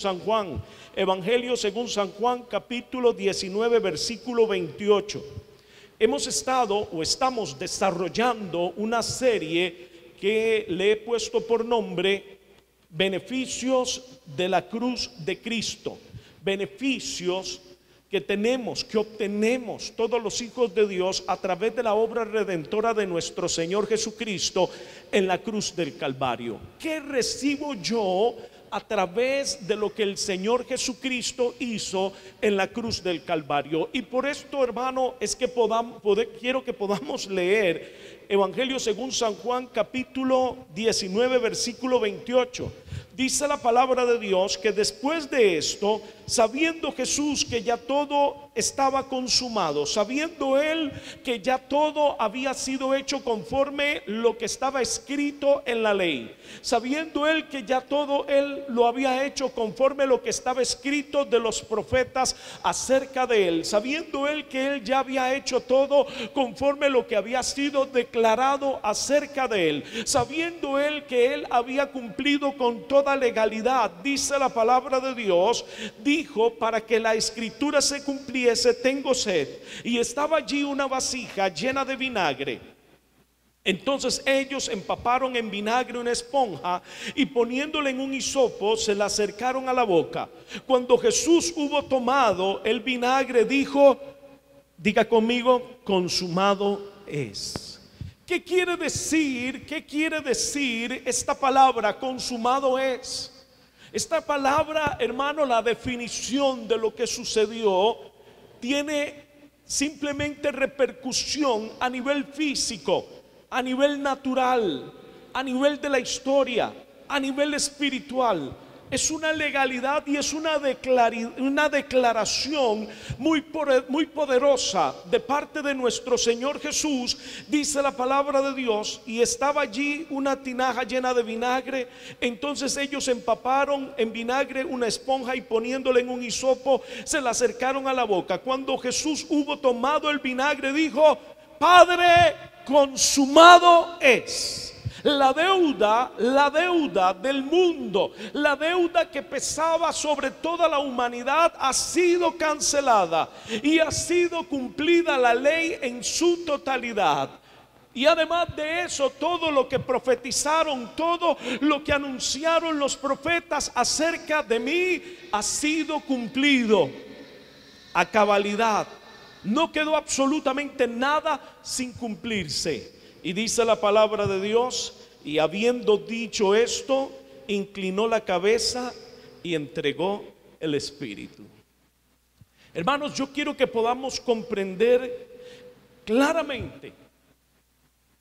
San Juan. Evangelio según San Juan, capítulo 19, versículo 28. Hemos estado o estamos desarrollando una serie que le he puesto por nombre Beneficios de la cruz de Cristo. Beneficios que tenemos, que obtenemos todos los hijos de Dios a través de la obra redentora de nuestro Señor Jesucristo en la cruz del Calvario. ¿Qué recibo yo a través de lo que el Señor Jesucristo hizo en la cruz del Calvario? Y por esto, hermano, es que quiero que podamos leer Evangelio según San Juan, capítulo 19, versículo 28. Dice la palabra de Dios que después de esto, sabiendo Jesús que ya todo estaba consumado, sabiendo él que ya todo había sido hecho conforme lo que estaba escrito en la ley, sabiendo él que ya todo él lo había hecho conforme lo que estaba escrito de los profetas acerca de él, sabiendo él que él ya había hecho todo conforme lo que había sido declarado acerca de él, sabiendo él que él había cumplido con toda legalidad, dice la palabra de Dios, dijo: para que la escritura se cumpliese, tengo sed. Y estaba allí una vasija llena de vinagre. Entonces ellos empaparon en vinagre una esponja y poniéndola en un hisopo se la acercaron a la boca. Cuando Jesús hubo tomado el vinagre, dijo, diga conmigo, consumado es. ¿Qué quiere decir? ¿Qué quiere decir esta palabra, consumado es? Esta palabra, hermano, la definición de lo que sucedió tiene simplemente repercusión a nivel físico, a nivel natural, a nivel de la historia, a nivel espiritual. Es una legalidad y es una declaración muy poderosa de parte de nuestro Señor Jesús. Dice la palabra de Dios: y estaba allí una tinaja llena de vinagre. Entonces ellos empaparon en vinagre una esponja y poniéndola en un hisopo se la acercaron a la boca. Cuando Jesús hubo tomado el vinagre, dijo: Padre, consumado es. La deuda del mundo, la deuda que pesaba sobre toda la humanidad ha sido cancelada y ha sido cumplida la ley en su totalidad. Y además de eso, todo lo que profetizaron, todo lo que anunciaron los profetas acerca de mí ha sido cumplido a cabalidad. No quedó absolutamente nada sin cumplirse. Y dice la palabra de Dios: y habiendo dicho esto, inclinó la cabeza y entregó el espíritu. Hermanos, yo quiero que podamos comprender claramente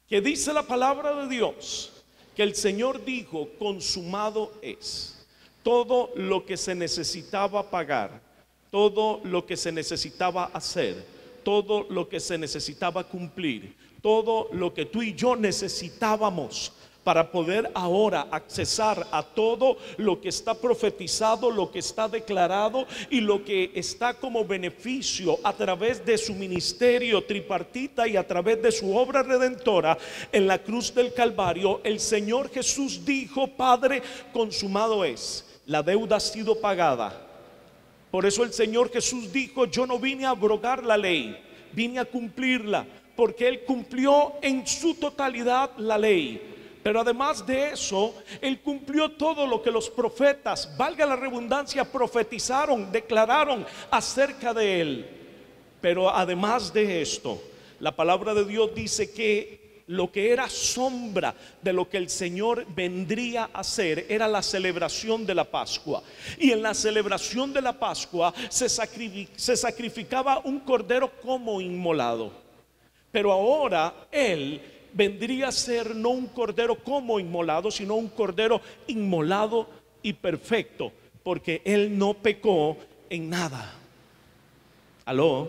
que dice la palabra de Dios que el Señor dijo: consumado es. Todo lo que se necesitaba pagar, todo lo que se necesitaba hacer, todo lo que se necesitaba cumplir, todo lo que tú y yo necesitábamos para poder ahora accesar a todo lo que está profetizado, lo que está declarado y lo que está como beneficio a través de su ministerio tripartita y a través de su obra redentora en la cruz del Calvario. El Señor Jesús dijo: Padre, consumado es. La deuda ha sido pagada. Por eso el Señor Jesús dijo: yo no vine a abrogar la ley, vine a cumplirla, porque Él cumplió en su totalidad la ley. Pero además de eso, Él cumplió todo lo que los profetas, valga la redundancia, profetizaron, declararon acerca de Él. Pero además de esto, la palabra de Dios dice que lo que era sombra de lo que el Señor vendría a hacer era la celebración de la Pascua. Y en la celebración de la Pascua se sacrificaba un cordero como inmolado. Pero ahora Él vendría a ser no un cordero como inmolado, sino un cordero inmolado y perfecto, porque Él no pecó en nada. Aló,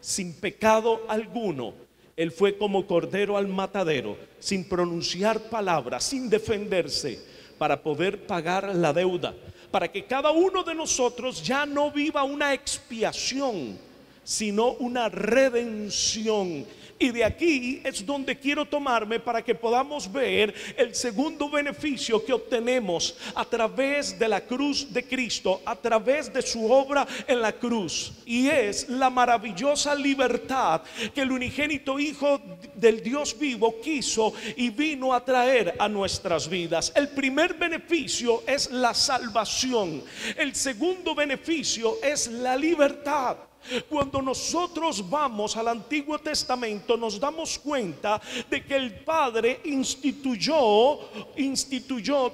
sin pecado alguno. Él fue como cordero al matadero, sin pronunciar palabras, sin defenderse, para poder pagar la deuda, para que cada uno de nosotros ya no viva una expiación, sino una redención. Y de aquí es donde quiero tomarme para que podamos ver el segundo beneficio que obtenemos a través de la cruz de Cristo, a través de su obra en la cruz. Y es la maravillosa libertad que el unigénito Hijo del Dios vivo quiso y vino a traer a nuestras vidas. El primer beneficio es la salvación. El segundo beneficio es la libertad. Cuando nosotros vamos al Antiguo Testamento, nos damos cuenta de que el Padre instituyó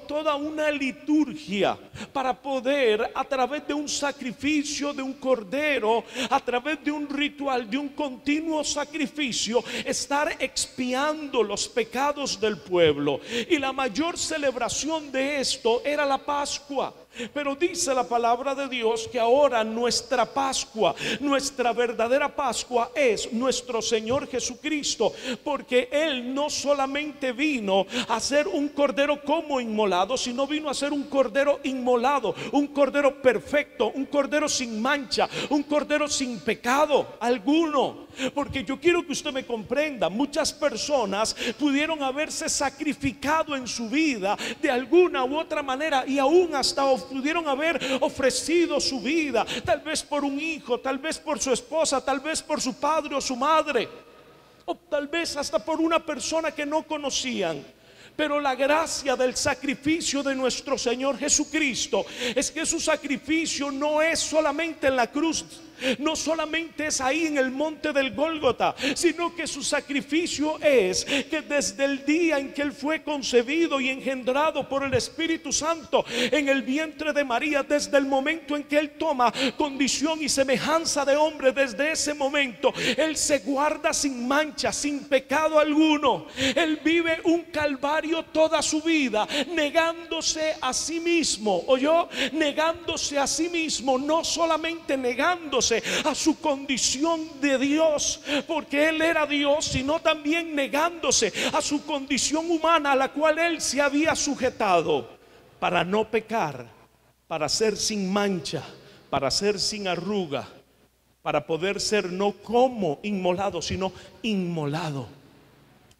toda una liturgia para poder, a través de un sacrificio de un cordero, a través de un ritual, de un continuo sacrificio, estar expiando los pecados del pueblo. Y la mayor celebración de esto era la Pascua. Pero dice la palabra de Dios que ahora nuestra Pascua, nuestra verdadera Pascua es nuestro Señor Jesucristo, porque Él no solamente vino a ser un cordero como inmolado, sino vino a ser un cordero inmolado, un cordero perfecto, un cordero sin mancha, un cordero sin pecado alguno. Porque yo quiero que usted me comprenda, muchas personas pudieron haberse sacrificado en su vida de alguna u otra manera, y aún hasta pudieron haber ofrecido su vida, tal vez por un hijo, tal vez por su esposa, tal vez por su padre o su madre, o tal vez hasta por una persona que no conocían. Pero la gracia del sacrificio de nuestro Señor Jesucristo es que su sacrificio no es solamente en la cruz, no solamente es ahí en el monte del Gólgota, sino que su sacrificio es que desde el día en que Él fue concebido y engendrado por el Espíritu Santo en el vientre de María, desde el momento en que Él toma condición y semejanza de hombre, desde ese momento Él se guarda sin mancha, sin pecado alguno. Él vive un calvario toda su vida, negándose a sí mismo, oyó, negándose a sí mismo, no solamente negándose a su condición de Dios, porque Él era Dios, sino también negándose a su condición humana, a la cual Él se había sujetado, para no pecar, para ser sin mancha, para ser sin arruga, para poder ser no como inmolado, sino inmolado.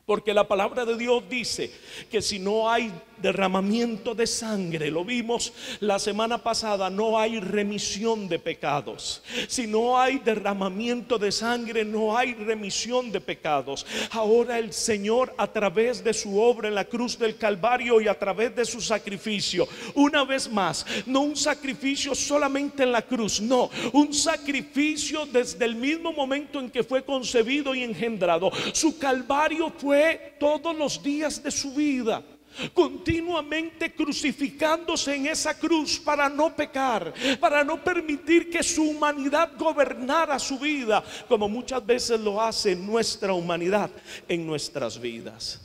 Porque la palabra de Dios dice que si no hay derramamiento de sangre, lo vimos la semana pasada, no hay remisión de pecados. Si no hay derramamiento de sangre, no hay remisión de pecados. Ahora el Señor, a través de su obra en la cruz del Calvario y a través de su sacrificio, una vez más, no un sacrificio solamente en la cruz, no, un sacrificio desde el mismo momento en que fue concebido y engendrado. Su Calvario fue todos los días de su vida, continuamente crucificándose en esa cruz para no pecar, para no permitir que su humanidad gobernara su vida, como muchas veces lo hace nuestra humanidad en nuestras vidas.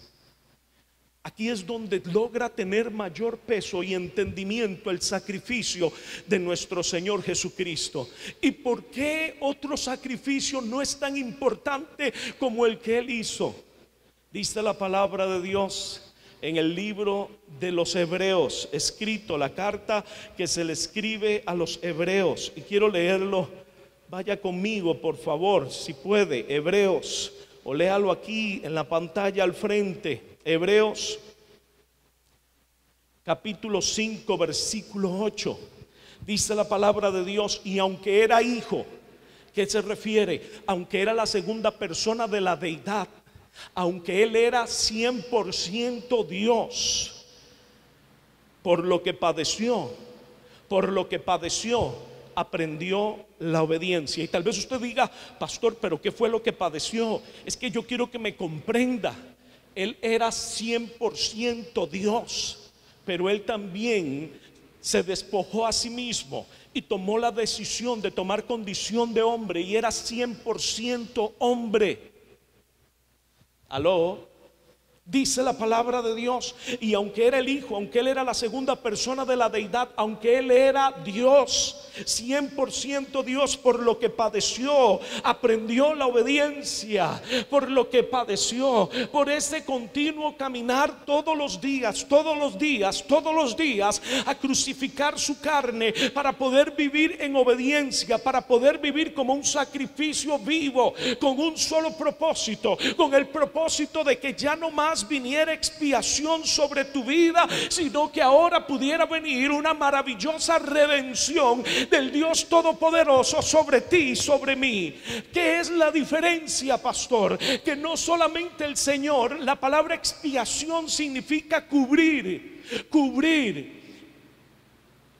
Aquí es donde logra tener mayor peso y entendimiento el sacrificio de nuestro Señor Jesucristo. ¿Y por qué otro sacrificio no es tan importante como el que Él hizo? Dice la palabra de Dios en el libro de los Hebreos, escrito, la carta que se le escribe a los Hebreos, y quiero leerlo. Vaya conmigo, por favor, si puede, Hebreos, o léalo aquí en la pantalla al frente. Hebreos capítulo 5 versículo 8. Dice la palabra de Dios: y aunque era hijo, ¿qué se refiere? Aunque era la segunda persona de la deidad, aunque Él era 100% Dios, por lo que padeció, aprendió la obediencia. Y tal vez usted diga: pastor, pero ¿qué fue lo que padeció? Es que yo quiero que me comprenda. Él era 100% Dios, pero Él también se despojó a sí mismo y tomó la decisión de tomar condición de hombre, y era 100% hombre. Aló. Dice la palabra de Dios, y aunque era el Hijo, aunque Él era la segunda persona de la deidad, aunque Él era Dios, 100% Dios, por lo que padeció, aprendió la obediencia, por lo que padeció, por ese continuo caminar todos los días, a crucificar su carne para poder vivir en obediencia, para poder vivir como un sacrificio vivo, con un solo propósito, con el propósito de que ya no más viniera expiación sobre tu vida, sino que ahora pudiera venir una maravillosa redención del Dios Todopoderoso sobre ti y sobre mí. ¿Qué es la diferencia, pastor? Que no solamente el Señor, la palabra expiación significa cubrir.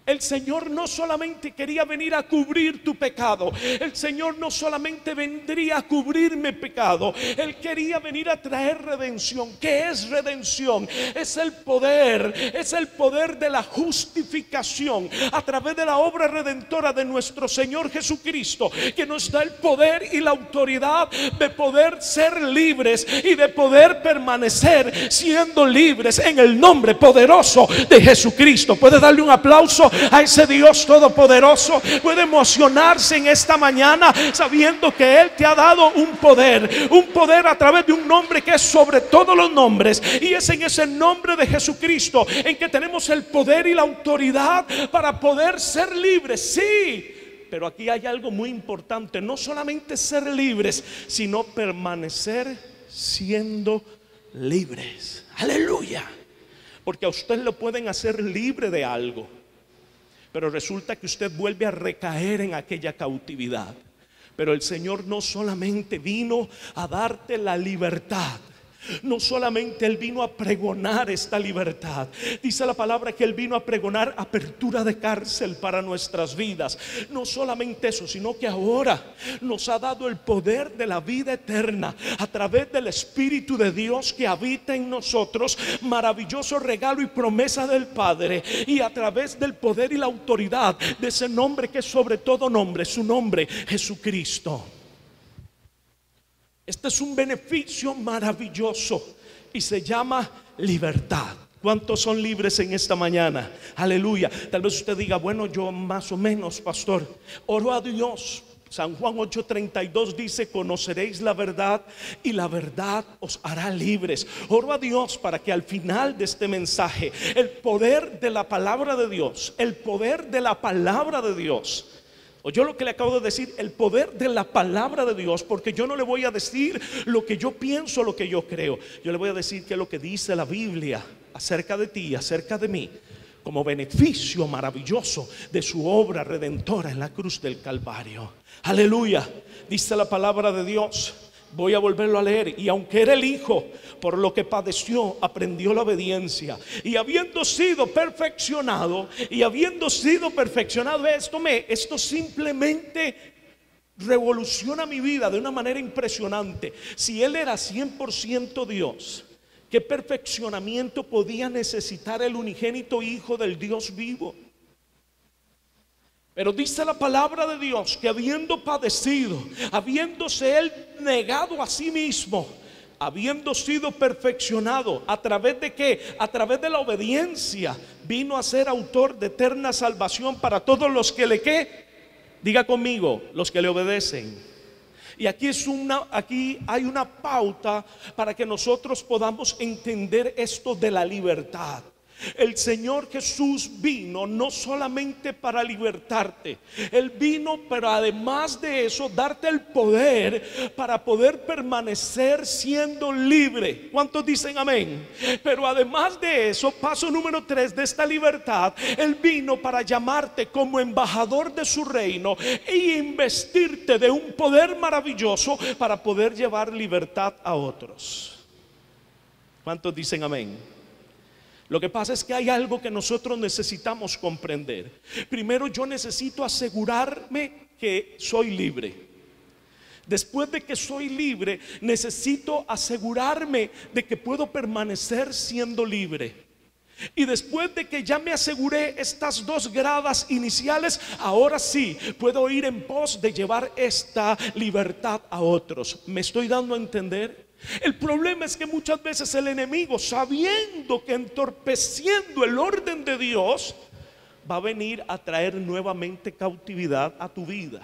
El Señor no solamente quería venir a cubrir tu pecado, el Señor no solamente vendría a cubrir mi pecado, Él quería venir a traer redención. ¿Qué es redención? Es el poder de la justificación a través de la obra redentora de nuestro Señor Jesucristo, que nos da el poder y la autoridad de poder ser libres y de poder permanecer siendo libres en el nombre poderoso de Jesucristo. ¿Puede darle un aplauso a ese Dios todopoderoso? Puede emocionarse en esta mañana sabiendo que Él te ha dado un poder a través de un nombre que es sobre todos los nombres, y es en ese nombre de Jesucristo en que tenemos el poder y la autoridad para poder ser libres. Sí, pero aquí hay algo muy importante: no solamente ser libres, sino permanecer siendo libres. Aleluya. Porque a usted lo pueden hacer libre de algo, pero resulta que usted vuelve a recaer en aquella cautividad. Pero el Señor no solamente vino a darte la libertad, no solamente Él vino a pregonar esta libertad. Dice la palabra que Él vino a pregonar apertura de cárcel para nuestras vidas. No solamente eso, sino que ahora nos ha dado el poder de la vida eterna a través del Espíritu de Dios que habita en nosotros. Maravilloso regalo y promesa del Padre, y a través del poder y la autoridad de ese nombre que es sobre todo nombre, su nombre, Jesucristo. Este es un beneficio maravilloso y se llama libertad. ¿Cuántos son libres en esta mañana? Aleluya. Tal vez usted diga, bueno, yo más o menos, pastor. Oro a Dios. San Juan 8:32 dice: conoceréis la verdad y la verdad os hará libres. Oro a Dios para que al final de este mensaje el poder de la palabra de Dios, el poder de la palabra de Dios, o yo lo que le acabo de decir, el poder de la palabra de Dios, porque yo no le voy a decir lo que yo pienso, lo que yo creo. Yo le voy a decir que es lo que dice la Biblia acerca de ti, acerca de mí, como beneficio maravilloso de su obra redentora en la cruz del Calvario. Aleluya. Dice la palabra de Dios, voy a volverlo a leer: y aunque era el Hijo, por lo que padeció, aprendió la obediencia, y habiendo sido perfeccionado, esto simplemente revoluciona mi vida de una manera impresionante. Si Él era 100% Dios, ¿qué perfeccionamiento podía necesitar el unigénito Hijo del Dios vivo? Pero dice la palabra de Dios que habiendo padecido, habiéndose Él negado a sí mismo, habiendo sido perfeccionado, ¿a través de qué? A través de la obediencia, vino a ser autor de eterna salvación para todos los que le ¿qué? Diga conmigo, los que le obedecen. Y aquí hay una pauta para que nosotros podamos entender esto de la libertad. El Señor Jesús vino no solamente para libertarte, Él vino, pero además de eso, darte el poder para poder permanecer siendo libre. ¿Cuántos dicen amén? Pero además de eso, paso número 3 de esta libertad, Él vino para llamarte como embajador de su reino y investirte de un poder maravilloso para poder llevar libertad a otros. ¿Cuántos dicen amén? Lo que pasa es que hay algo que nosotros necesitamos comprender. Primero, yo necesito asegurarme que soy libre. Después de que soy libre, necesito asegurarme de que puedo permanecer siendo libre. Y después de que ya me aseguré estas dos gradas iniciales, ahora sí puedo ir en pos de llevar esta libertad a otros. ¿Me estoy dando a entender? El problema es que muchas veces el enemigo, sabiendo que entorpeciendo el orden de Dios, va a venir a traer nuevamente cautividad a tu vida.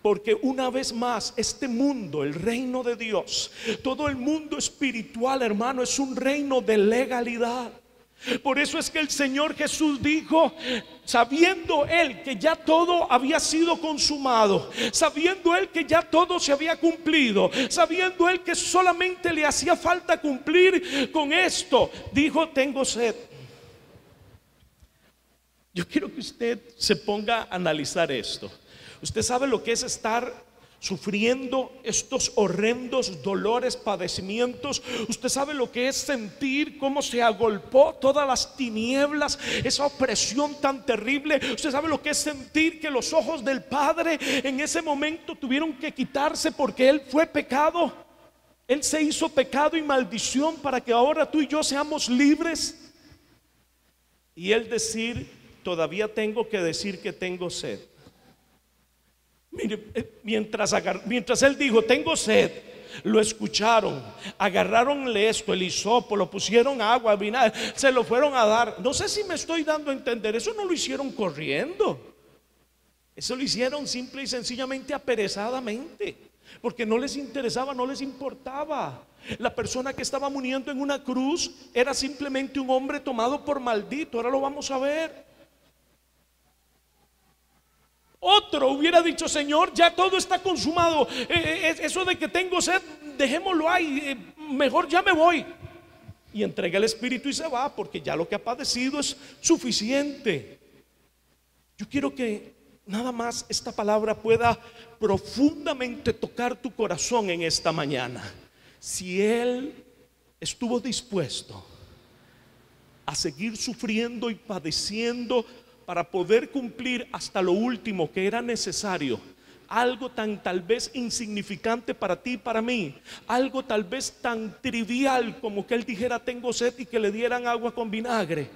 Porque una vez más, este mundo, el reino de Dios, todo el mundo espiritual, hermano, es un reino de legalidad. Por eso es que el Señor Jesús dijo, sabiendo Él que ya todo había sido consumado, sabiendo Él que ya todo se había cumplido, sabiendo Él que solamente le hacía falta cumplir con esto, dijo: tengo sed. Yo quiero que usted se ponga a analizar esto. Usted sabe lo que es estar sufriendo estos horrendos dolores, padecimientos. Usted sabe lo que es sentir cómo se agolpó todas las tinieblas, esa opresión tan terrible. Usted sabe lo que es sentir que los ojos del Padre en ese momento tuvieron que quitarse porque Él fue pecado. Él se hizo pecado y maldición para que ahora tú y yo seamos libres. Y Él decir: todavía tengo que decir que tengo sed. Mire, mientras Él dijo: tengo sed, lo escucharon, agarraronle esto, el hisopo, lo pusieron agua, vinagre, se lo fueron a dar. No sé si me estoy dando a entender. Eso no lo hicieron corriendo, eso lo hicieron simple y sencillamente aperezadamente, porque no les interesaba, no les importaba. La persona que estaba muriendo en una cruz era simplemente un hombre tomado por maldito. Ahora lo vamos a ver. Otro hubiera dicho: Señor, ya todo está consumado, eso de que tengo sed, dejémoslo ahí, mejor ya me voy. Y entrega el espíritu y se va, porque ya lo que ha padecido es suficiente. Yo quiero que nada más esta palabra pueda profundamente tocar tu corazón en esta mañana. Si Él estuvo dispuesto a seguir sufriendo y padeciendo para poder cumplir hasta lo último que era necesario, algo tan tal vez insignificante para ti y para mí, algo tal vez tan trivial como que Él dijera: tengo sed, y que le dieran agua con vinagre,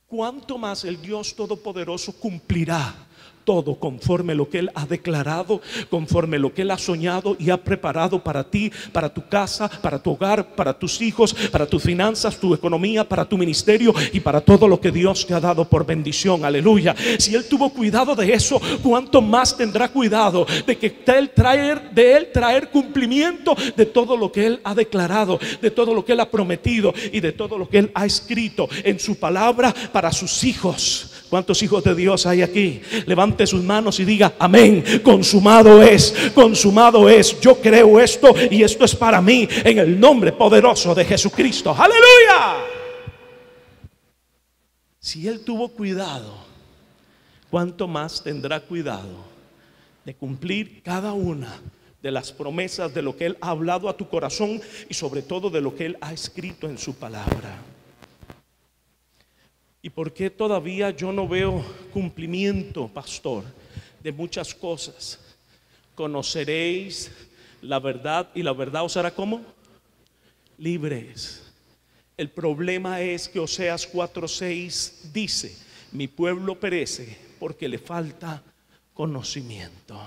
¿cuánto más el Dios Todopoderoso cumplirá todo conforme lo que Él ha declarado, conforme lo que Él ha soñado y ha preparado para ti, para tu casa, para tu hogar, para tus hijos, para tus finanzas, tu economía, para tu ministerio y para todo lo que Dios te ha dado por bendición? Aleluya. Si Él tuvo cuidado de eso, ¿cuánto más tendrá cuidado de que Él traer cumplimiento de todo lo que Él ha declarado, de todo lo que Él ha prometido y de todo lo que Él ha escrito en su palabra para sus hijos? ¿Cuántos hijos de Dios hay aquí? Levante sus manos y diga: amén, consumado es, consumado es. Yo creo esto y esto es para mí, en el nombre poderoso de Jesucristo. ¡Aleluya! Si Él tuvo cuidado, ¿cuánto más tendrá cuidado de cumplir cada una de las promesas de lo que Él ha hablado a tu corazón y sobre todo de lo que Él ha escrito en su palabra? ¿Y por qué todavía yo no veo cumplimiento, pastor, de muchas cosas? Conoceréis la verdad y la verdad os hará ¿cómo? Libres. El problema es que Oseas 4:6 dice: mi pueblo perece porque le falta conocimiento.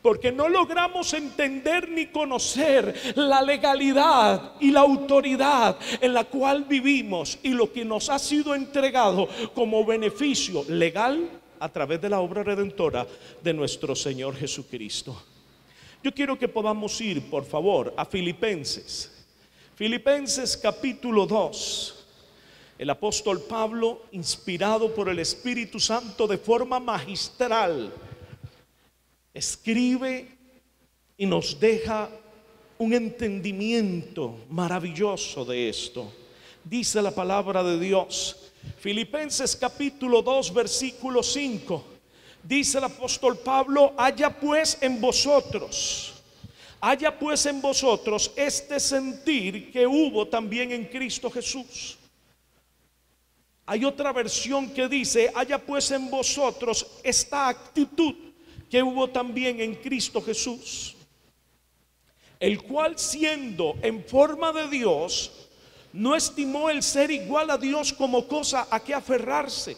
Porque no logramos entender ni conocer la legalidad y la autoridad en la cual vivimos y lo que nos ha sido entregado como beneficio legal a través de la obra redentora de nuestro Señor Jesucristo. Yo quiero que podamos ir, por favor, a Filipenses. Filipenses capítulo 2. El apóstol Pablo, inspirado por el Espíritu Santo de forma magistral, escribe y nos deja un entendimiento maravilloso de esto. Dice la palabra de Dios, Filipenses capítulo 2 versículo 5. Dice el apóstol Pablo: haya pues en vosotros este sentir que hubo también en Cristo Jesús. Hay otra versión que dice: haya pues en vosotros esta actitud que hubo también en Cristo Jesús, el cual, siendo en forma de Dios, no estimó el ser igual a Dios como cosa a que aferrarse,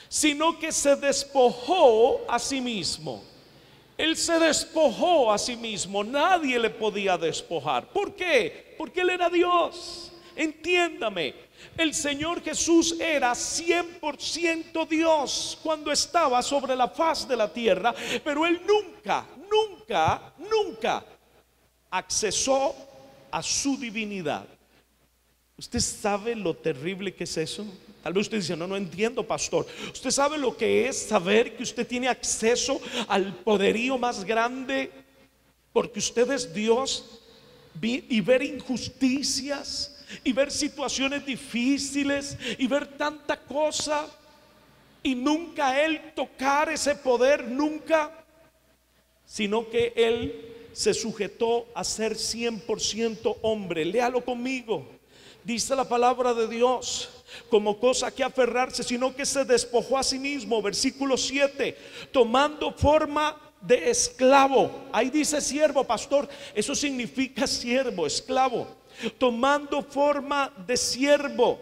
sino que se despojó a sí mismo, Él se despojó a sí mismo, nadie le podía despojar. ¿Por qué? Porque Él era Dios. Entiéndame, el Señor Jesús era 100% Dios cuando estaba sobre la faz de la tierra, pero Él nunca accesó a su divinidad. ¿Usted sabe lo terrible que es eso? Tal vez usted dice, no entiendo, pastor. ¿Usted sabe lo que es saber que usted tiene acceso al poderío más grande porque usted es Dios? Y ver injusticias, y ver situaciones difíciles, y ver tanta cosa, y nunca Él tocar ese poder, nunca, sino que Él se sujetó a ser 100% hombre. Léalo conmigo. Dice la palabra de Dios, como cosa que aferrarse, sino que se despojó a sí mismo. Versículo 7, tomando forma de esclavo. Ahí dice siervo, pastor, eso significa siervo, esclavo. Tomando forma de siervo,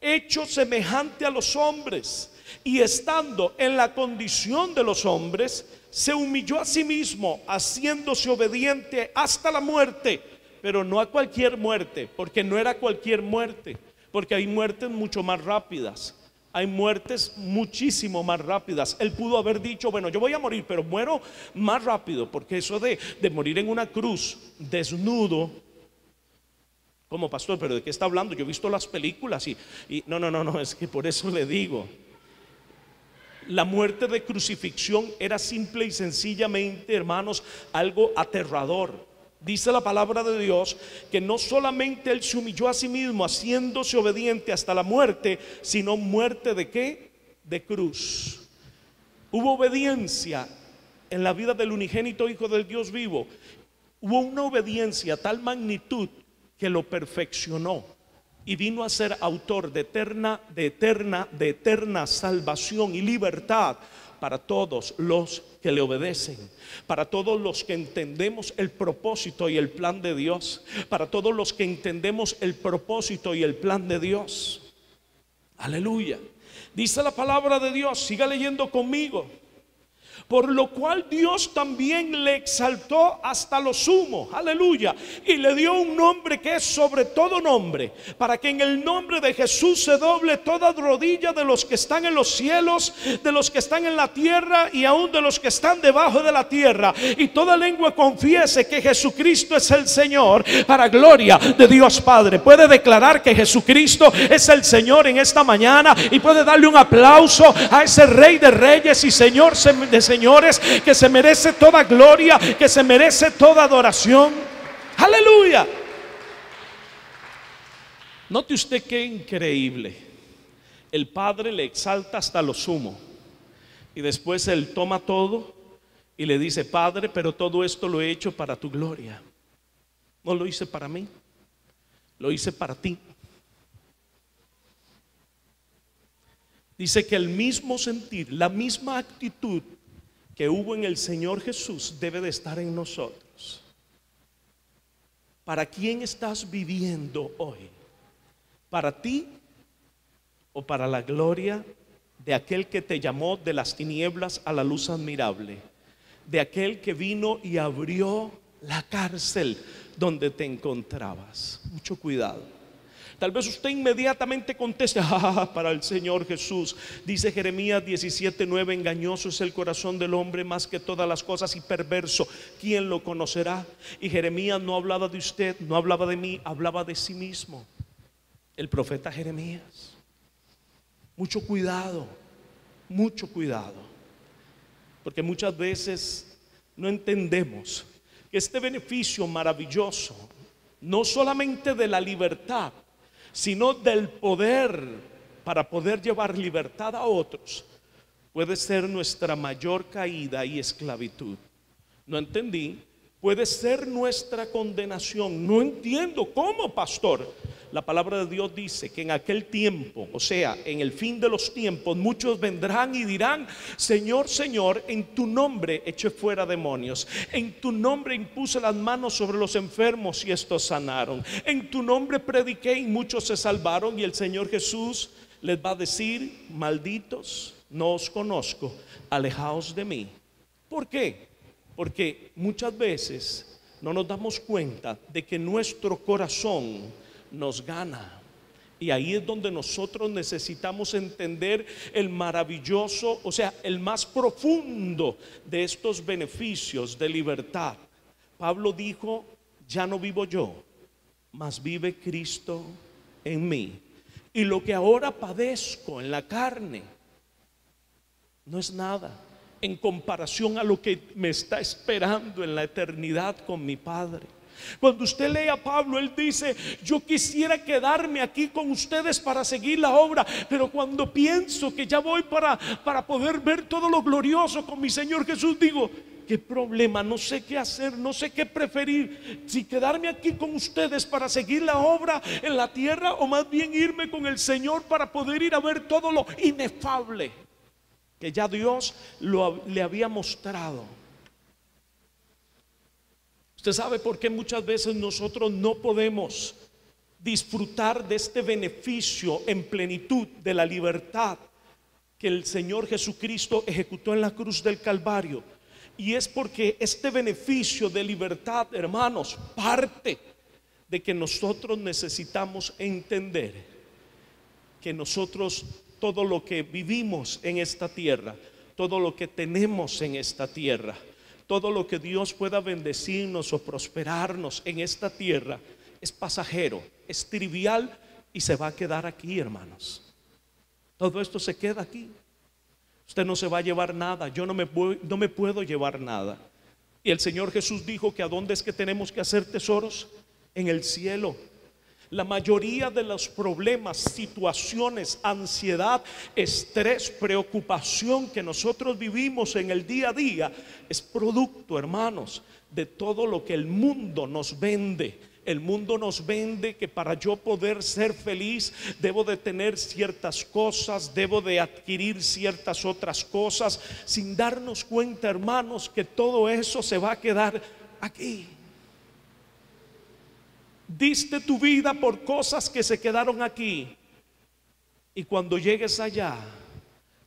hecho semejante a los hombres, y estando en la condición de los hombres, se humilló a sí mismo, haciéndose obediente hasta la muerte. Pero no a cualquier muerte, porque no era cualquier muerte, porque hay muertes mucho más rápidas. Hay muertes muchísimo más rápidas. Él pudo haber dicho, bueno, yo voy a morir, pero muero más rápido, porque eso de morir en una cruz desnudo, como pastor, pero ¿de qué está hablando? Yo he visto las películas y no, es que por eso le digo. La muerte de crucifixión era simple y sencillamente, hermanos, algo aterrador. Dice la palabra de Dios que no solamente Él se humilló a sí mismo, haciéndose obediente hasta la muerte, sino muerte ¿de qué? De cruz. Hubo obediencia en la vida del unigénito Hijo del Dios vivo. Hubo una obediencia a tal magnitud que lo perfeccionó y vino a ser autor de eterna salvación y libertad para todos los que le obedecen, para todos los que entendemos el propósito y el plan de Dios, para todos los que entendemos el propósito y el plan de Dios. Aleluya. Dice la palabra de Dios, siga leyendo conmigo. Por lo cual Dios también le exaltó hasta lo sumo, aleluya, y le dio un nombre que es sobre todo nombre, para que en el nombre de Jesús se doble toda rodilla de los que están en los cielos, de los que están en la tierra y aún de los que están debajo de la tierra, y toda lengua confiese que Jesucristo es el Señor, para gloria de Dios Padre. Puede declarar que Jesucristo es el Señor en esta mañana y puede darle un aplauso a ese Rey de Reyes y Señor de señores, que se merece toda gloria, que se merece toda adoración. Aleluya. Note usted qué increíble. El Padre le exalta hasta lo sumo y después Él toma todo y le dice, Padre, pero todo esto lo he hecho para tu gloria. No lo hice para mí, lo hice para ti. Dice que el mismo sentir, la misma actitud que hubo en el Señor Jesús debe de estar en nosotros. ¿Para quién estás viviendo hoy? ¿Para ti o para la gloria de aquel que te llamó de las tinieblas a la luz admirable? De aquel que vino y abrió la cárcel donde te encontrabas. Mucho cuidado. Tal vez usted inmediatamente conteste, para el Señor Jesús. Dice Jeremías 17:9, engañoso es el corazón del hombre más que todas las cosas y perverso, ¿quién lo conocerá? Y Jeremías no hablaba de usted, no hablaba de mí, hablaba de sí mismo. El profeta Jeremías. Mucho cuidado, porque muchas veces no entendemos que este beneficio maravilloso, no solamente de la libertad, sino del poder para poder llevar libertad a otros, puede ser nuestra mayor caída y esclavitud. No entendí. Puede ser nuestra condenación. No entiendo cómo, pastor. La palabra de Dios dice que en aquel tiempo, o sea, en el fin de los tiempos, muchos vendrán y dirán, Señor, Señor, en tu nombre eché fuera demonios, en tu nombre impuse las manos sobre los enfermos y estos sanaron, en tu nombre prediqué y muchos se salvaron. Y el Señor Jesús les va a decir, malditos, no os conozco, alejaos de mí. ¿Por qué? Porque muchas veces no nos damos cuenta de que nuestro corazón nos gana. Y ahí es donde nosotros necesitamos entender el maravilloso, o sea, el más profundo de estos beneficios de libertad. Pablo dijo: ya no vivo yo, mas vive Cristo en mí. Y lo que ahora padezco en la carne no es nada en comparación a lo que me está esperando en la eternidad con mi Padre. Cuando usted lee a Pablo, él dice: yo quisiera quedarme aquí con ustedes para seguir la obra, pero cuando pienso que ya voy para poder ver todo lo glorioso con mi Señor Jesús, digo: qué problema, no sé qué hacer, no sé qué preferir, si quedarme aquí con ustedes para seguir la obra en la tierra, o más bien irme con el Señor para poder ir a ver todo lo inefable que ya Dios le había mostrado. Usted sabe por qué muchas veces nosotros no podemos disfrutar de este beneficio en plenitud de la libertad que el Señor Jesucristo ejecutó en la cruz del Calvario. Y es porque este beneficio de libertad, hermanos, parte de que nosotros necesitamos entender que nosotros, todo lo que vivimos en esta tierra, todo lo que tenemos en esta tierra, todo lo que Dios pueda bendecirnos o prosperarnos en esta tierra, es pasajero, es trivial y se va a quedar aquí, hermanos. Todo esto se queda aquí. Usted no se va a llevar nada, yo no me puedo llevar nada. Y el Señor Jesús dijo que ¿a dónde es que tenemos que hacer tesoros? En el cielo. La mayoría de los problemas, situaciones, ansiedad, estrés, preocupación que nosotros vivimos en el día a día es producto, hermanos, de todo lo que el mundo nos vende. El mundo nos vende que para yo poder ser feliz debo de tener ciertas cosas, debo de adquirir ciertas otras cosas, sin darnos cuenta, hermanos, que todo eso se va a quedar aquí. Diste tu vida por cosas que se quedaron aquí, y cuando llegues allá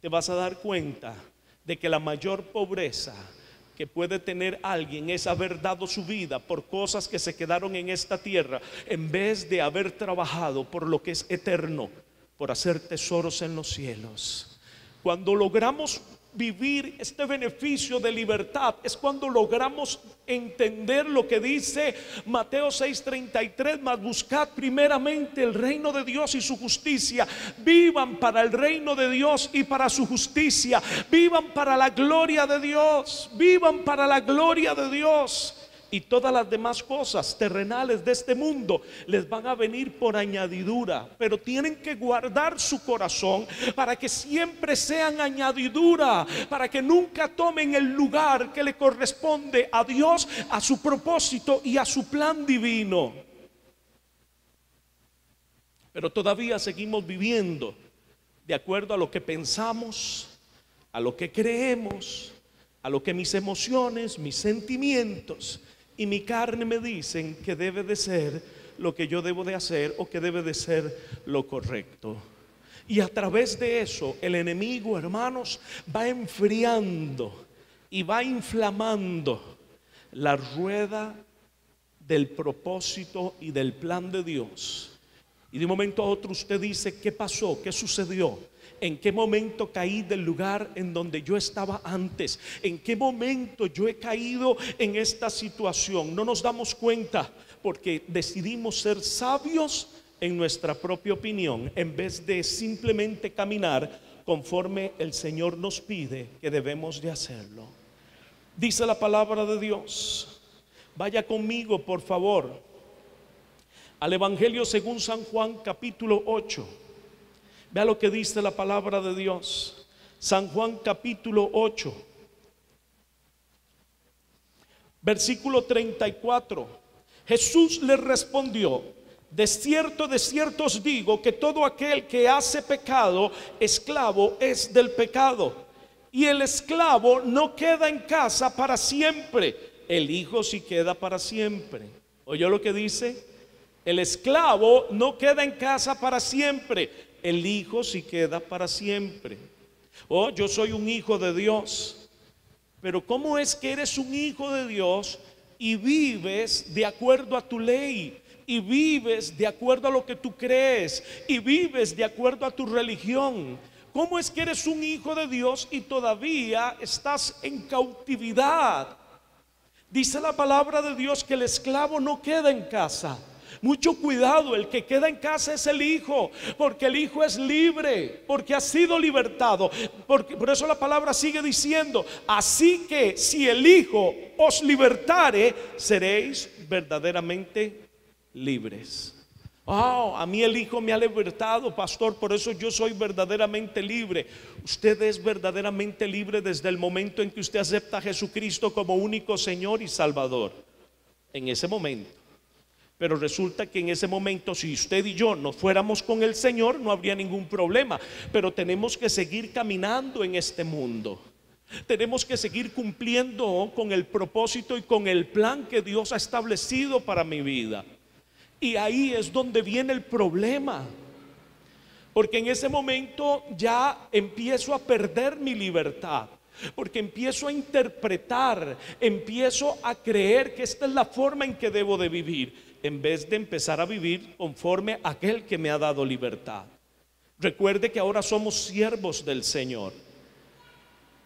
te vas a dar cuenta de que la mayor pobreza que puede tener alguien es haber dado su vida por cosas que se quedaron en esta tierra, en vez de haber trabajado por lo que es eterno, por hacer tesoros en los cielos. Cuando logramos vivir este beneficio de libertad, es cuando logramos entender lo que dice Mateo 6:33: mas buscad primeramente el reino de Dios y su justicia. Vivan para el reino de Dios y para su justicia. Vivan para la gloria de Dios. Vivan para la gloria de Dios. Y todas las demás cosas terrenales de este mundo les van a venir por añadidura. Pero tienen que guardar su corazón para que siempre sean añadidura, para que nunca tomen el lugar que le corresponde a Dios, a su propósito y a su plan divino. Pero todavía seguimos viviendo de acuerdo a lo que pensamos, a lo que creemos, a lo que mis emociones, mis sentimientos y mi carne me dicen que debe de ser lo que yo debo de hacer, o que debe de ser lo correcto. Y a través de eso el enemigo, hermanos, va enfriando y va inflamando la rueda del propósito y del plan de Dios. Y de un momento a otro usted dice: ¿qué pasó? ¿Qué sucedió? ¿En qué momento caí del lugar en donde yo estaba antes? ¿En qué momento yo he caído en esta situación? No nos damos cuenta porque decidimos ser sabios en nuestra propia opinión, en vez de simplemente caminar conforme el Señor nos pide que debemos de hacerlo. Dice la palabra de Dios. Vaya conmigo, por favor, al Evangelio según San Juan, capítulo 8. Vea lo que dice la palabra de Dios. San Juan capítulo 8, versículo 34. Jesús le respondió: de cierto os digo que todo aquel que hace pecado, esclavo es del pecado. Y el esclavo no queda en casa para siempre, el hijo sí queda para siempre. ¿Oyó lo que dice? El esclavo no queda en casa para siempre, el hijo sí queda para siempre. Oh, yo soy un hijo de Dios. Pero ¿cómo es que eres un hijo de Dios y vives de acuerdo a tu ley? Y vives de acuerdo a lo que tú crees. Y vives de acuerdo a tu religión. ¿Cómo es que eres un hijo de Dios y todavía estás en cautividad? Dice la palabra de Dios que el esclavo no queda en casa. Mucho cuidado, el que queda en casa es el hijo, porque el hijo es libre, porque ha sido libertado. Por eso la palabra sigue diciendo: así que si el hijo os libertare, seréis verdaderamente libres. Oh, a mí el hijo me ha libertado, pastor, por eso yo soy verdaderamente libre. Usted es verdaderamente libre desde el momento en que usted acepta a Jesucristo como único Señor y Salvador. En ese momento. Pero resulta que en ese momento, si usted y yo no fuéramos con el Señor, no habría ningún problema. Pero tenemos que seguir caminando en este mundo. Tenemos que seguir cumpliendo con el propósito y con el plan que Dios ha establecido para mi vida. Y ahí es donde viene el problema. Porque en ese momento ya empiezo a perder mi libertad. Porque empiezo a interpretar, empiezo a creer que esta es la forma en que debo de vivir, en vez de empezar a vivir conforme a aquel que me ha dado libertad. Recuerde que ahora somos siervos del Señor.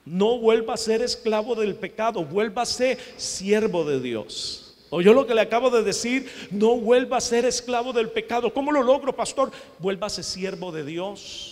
No vuelva a ser esclavo del pecado, vuelva a ser siervo de Dios. ¿Oyó lo que le acabo de decir? No vuelva a ser esclavo del pecado. ¿Cómo lo logro, pastor? Vuelva a ser siervo de Dios.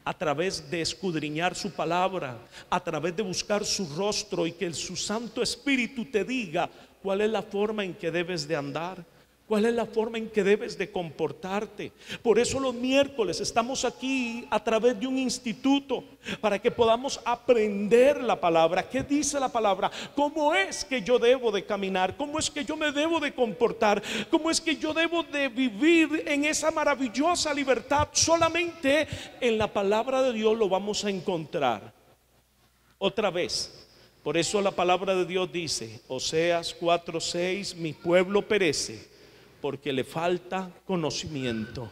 A través de escudriñar su palabra, a través de buscar su rostro y que su Santo Espíritu te diga cuál es la forma en que debes de andar, cuál es la forma en que debes de comportarte. Por eso los miércoles estamos aquí a través de un instituto para que podamos aprender la palabra. ¿Qué dice la palabra? ¿Cómo es que yo debo de caminar? ¿Cómo es que yo me debo de comportar? ¿Cómo es que yo debo de vivir en esa maravillosa libertad? Solamente en la palabra de Dios lo vamos a encontrar. Otra vez, por eso la palabra de Dios dice, Oseas 4:6, mi pueblo perece porque le falta conocimiento.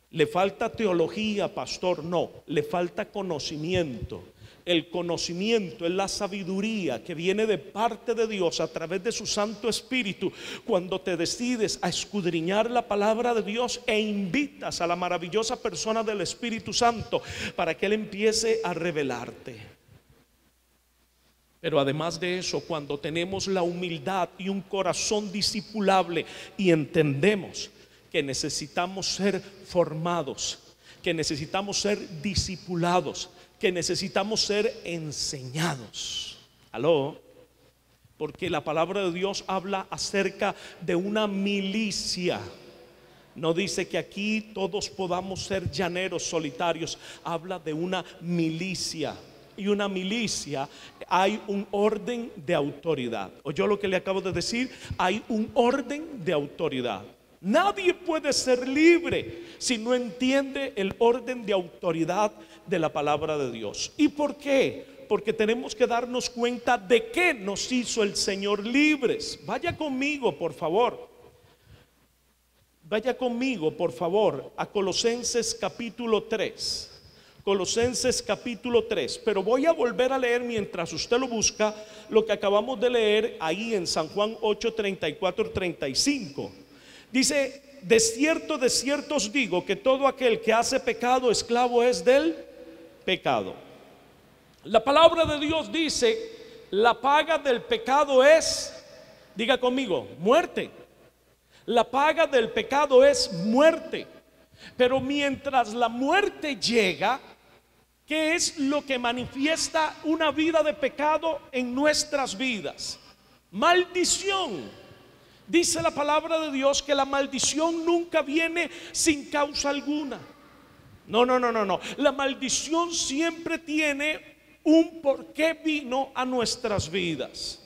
Le falta teología, pastor, no, le falta conocimiento. El conocimiento es la sabiduría que viene de parte de Dios a través de su Santo Espíritu. Cuando te decides a escudriñar la palabra de Dios e invitas a la maravillosa persona del Espíritu Santo para que Él empiece a revelarte. Pero además de eso, cuando tenemos la humildad y un corazón discipulable y entendemos que necesitamos ser formados, que necesitamos ser discipulados, que necesitamos ser enseñados. ¿Aló? Porque la palabra de Dios habla acerca de una milicia. No dice que aquí todos podamos ser llaneros solitarios, habla de una milicia. Y una milicia, hay un orden de autoridad. ¿Oyó lo que le acabo de decir? Hay un orden de autoridad. Nadie puede ser libre si no entiende el orden de autoridad de la palabra de Dios. ¿Y por qué? Porque tenemos que darnos cuenta de qué nos hizo el Señor libres. Vaya conmigo, por favor. Vaya conmigo, por favor, a Colosenses capítulo 3. Colosenses capítulo 3. Pero voy a volver a leer mientras usted lo busca lo que acabamos de leer ahí en San Juan 8, 34, 35. Dice, de cierto os digo que todo aquel que hace pecado, esclavo es del pecado. La palabra de Dios dice, la paga del pecado es, diga conmigo, muerte. La paga del pecado es muerte. Pero mientras la muerte llega, ¿qué es lo que manifiesta una vida de pecado en nuestras vidas? Maldición. Dice la palabra de Dios que la maldición nunca viene sin causa alguna. No. La maldición siempre tiene un por qué vino a nuestras vidas.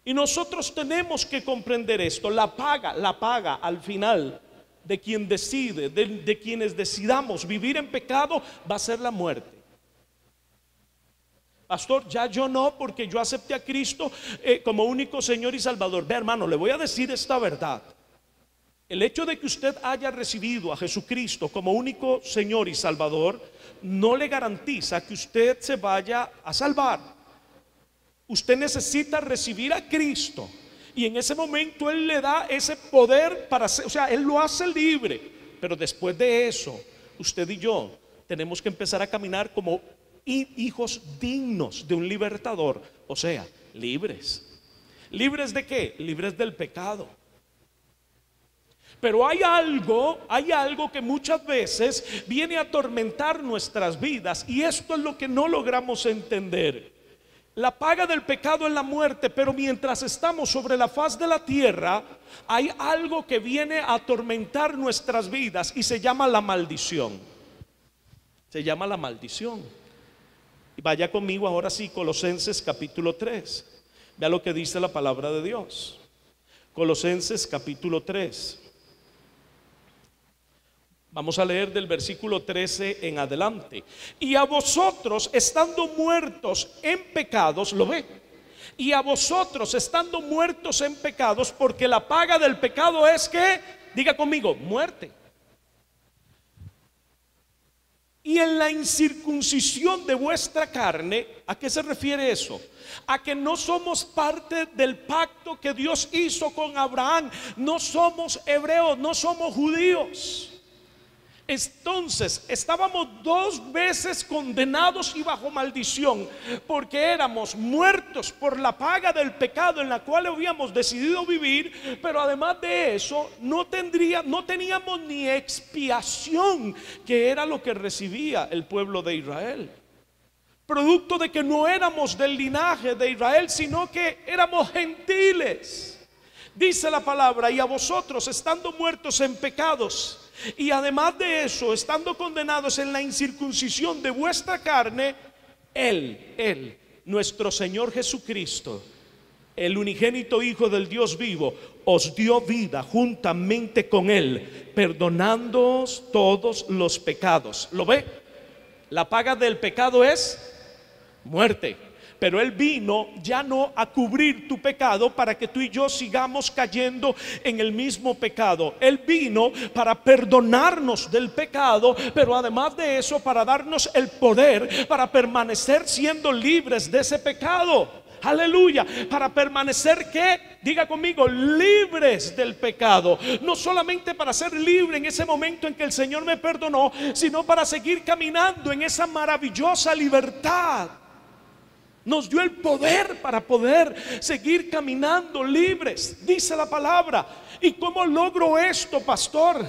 Y nosotros tenemos que comprender esto. La paga al final de quien decide, de quienes decidamos vivir en pecado, va a ser la muerte. Pastor, ya yo no, porque yo acepté a Cristo como único Señor y Salvador. Ve, hermano, le voy a decir esta verdad. El hecho de que usted haya recibido a Jesucristo como único Señor y Salvador no le garantiza que usted se vaya a salvar. Usted necesita recibir a Cristo y en ese momento Él le da ese poder para hacer, o sea, Él lo hace libre. Pero después de eso, usted y yo tenemos que empezar a caminar como hijos dignos de un libertador, o sea, libres. ¿Libres de qué? Libres del pecado. Pero hay algo que muchas veces viene a atormentar nuestras vidas, y esto es lo que no logramos entender. La paga del pecado es la muerte, pero mientras estamos sobre la faz de la tierra, hay algo que viene a atormentar nuestras vidas y se llama la maldición. Se llama la maldición. Y vaya conmigo ahora sí, Colosenses capítulo 3. Vea lo que dice la palabra de Dios. Colosenses capítulo 3. Vamos a leer del versículo 13 en adelante. Y a vosotros, estando muertos en pecados, ¿lo ve? Y a vosotros, estando muertos en pecados, porque la paga del pecado es que, diga conmigo, muerte. Y en la incircuncisión de vuestra carne, ¿a qué se refiere eso? A que no somos parte del pacto que Dios hizo con Abraham. No somos hebreos, no somos judíos. Entonces estábamos dos veces condenados y bajo maldición, porque éramos muertos por la paga del pecado en la cual habíamos decidido vivir. Pero además de eso no teníamos ni expiación, que era lo que recibía el pueblo de Israel, producto de que no éramos del linaje de Israel, sino que éramos gentiles. Dice la palabra: y a vosotros, estando muertos en pecados, y además de eso, estando condenados en la incircuncisión de vuestra carne, Él, nuestro Señor Jesucristo, el unigénito Hijo del Dios vivo, os dio vida juntamente con Él, perdonándoos todos los pecados. ¿Lo ve? La paga del pecado es muerte. Pero Él vino ya no a cubrir tu pecado para que tú y yo sigamos cayendo en el mismo pecado. Él vino para perdonarnos del pecado, pero además de eso para darnos el poder para permanecer siendo libres de ese pecado. Aleluya. Para permanecer, ¿qué? Diga conmigo, libres del pecado. No solamente para ser libre en ese momento en que el Señor me perdonó, sino para seguir caminando en esa maravillosa libertad. Nos dio el poder para poder seguir caminando libres, dice la palabra. ¿Y cómo logro esto, pastor?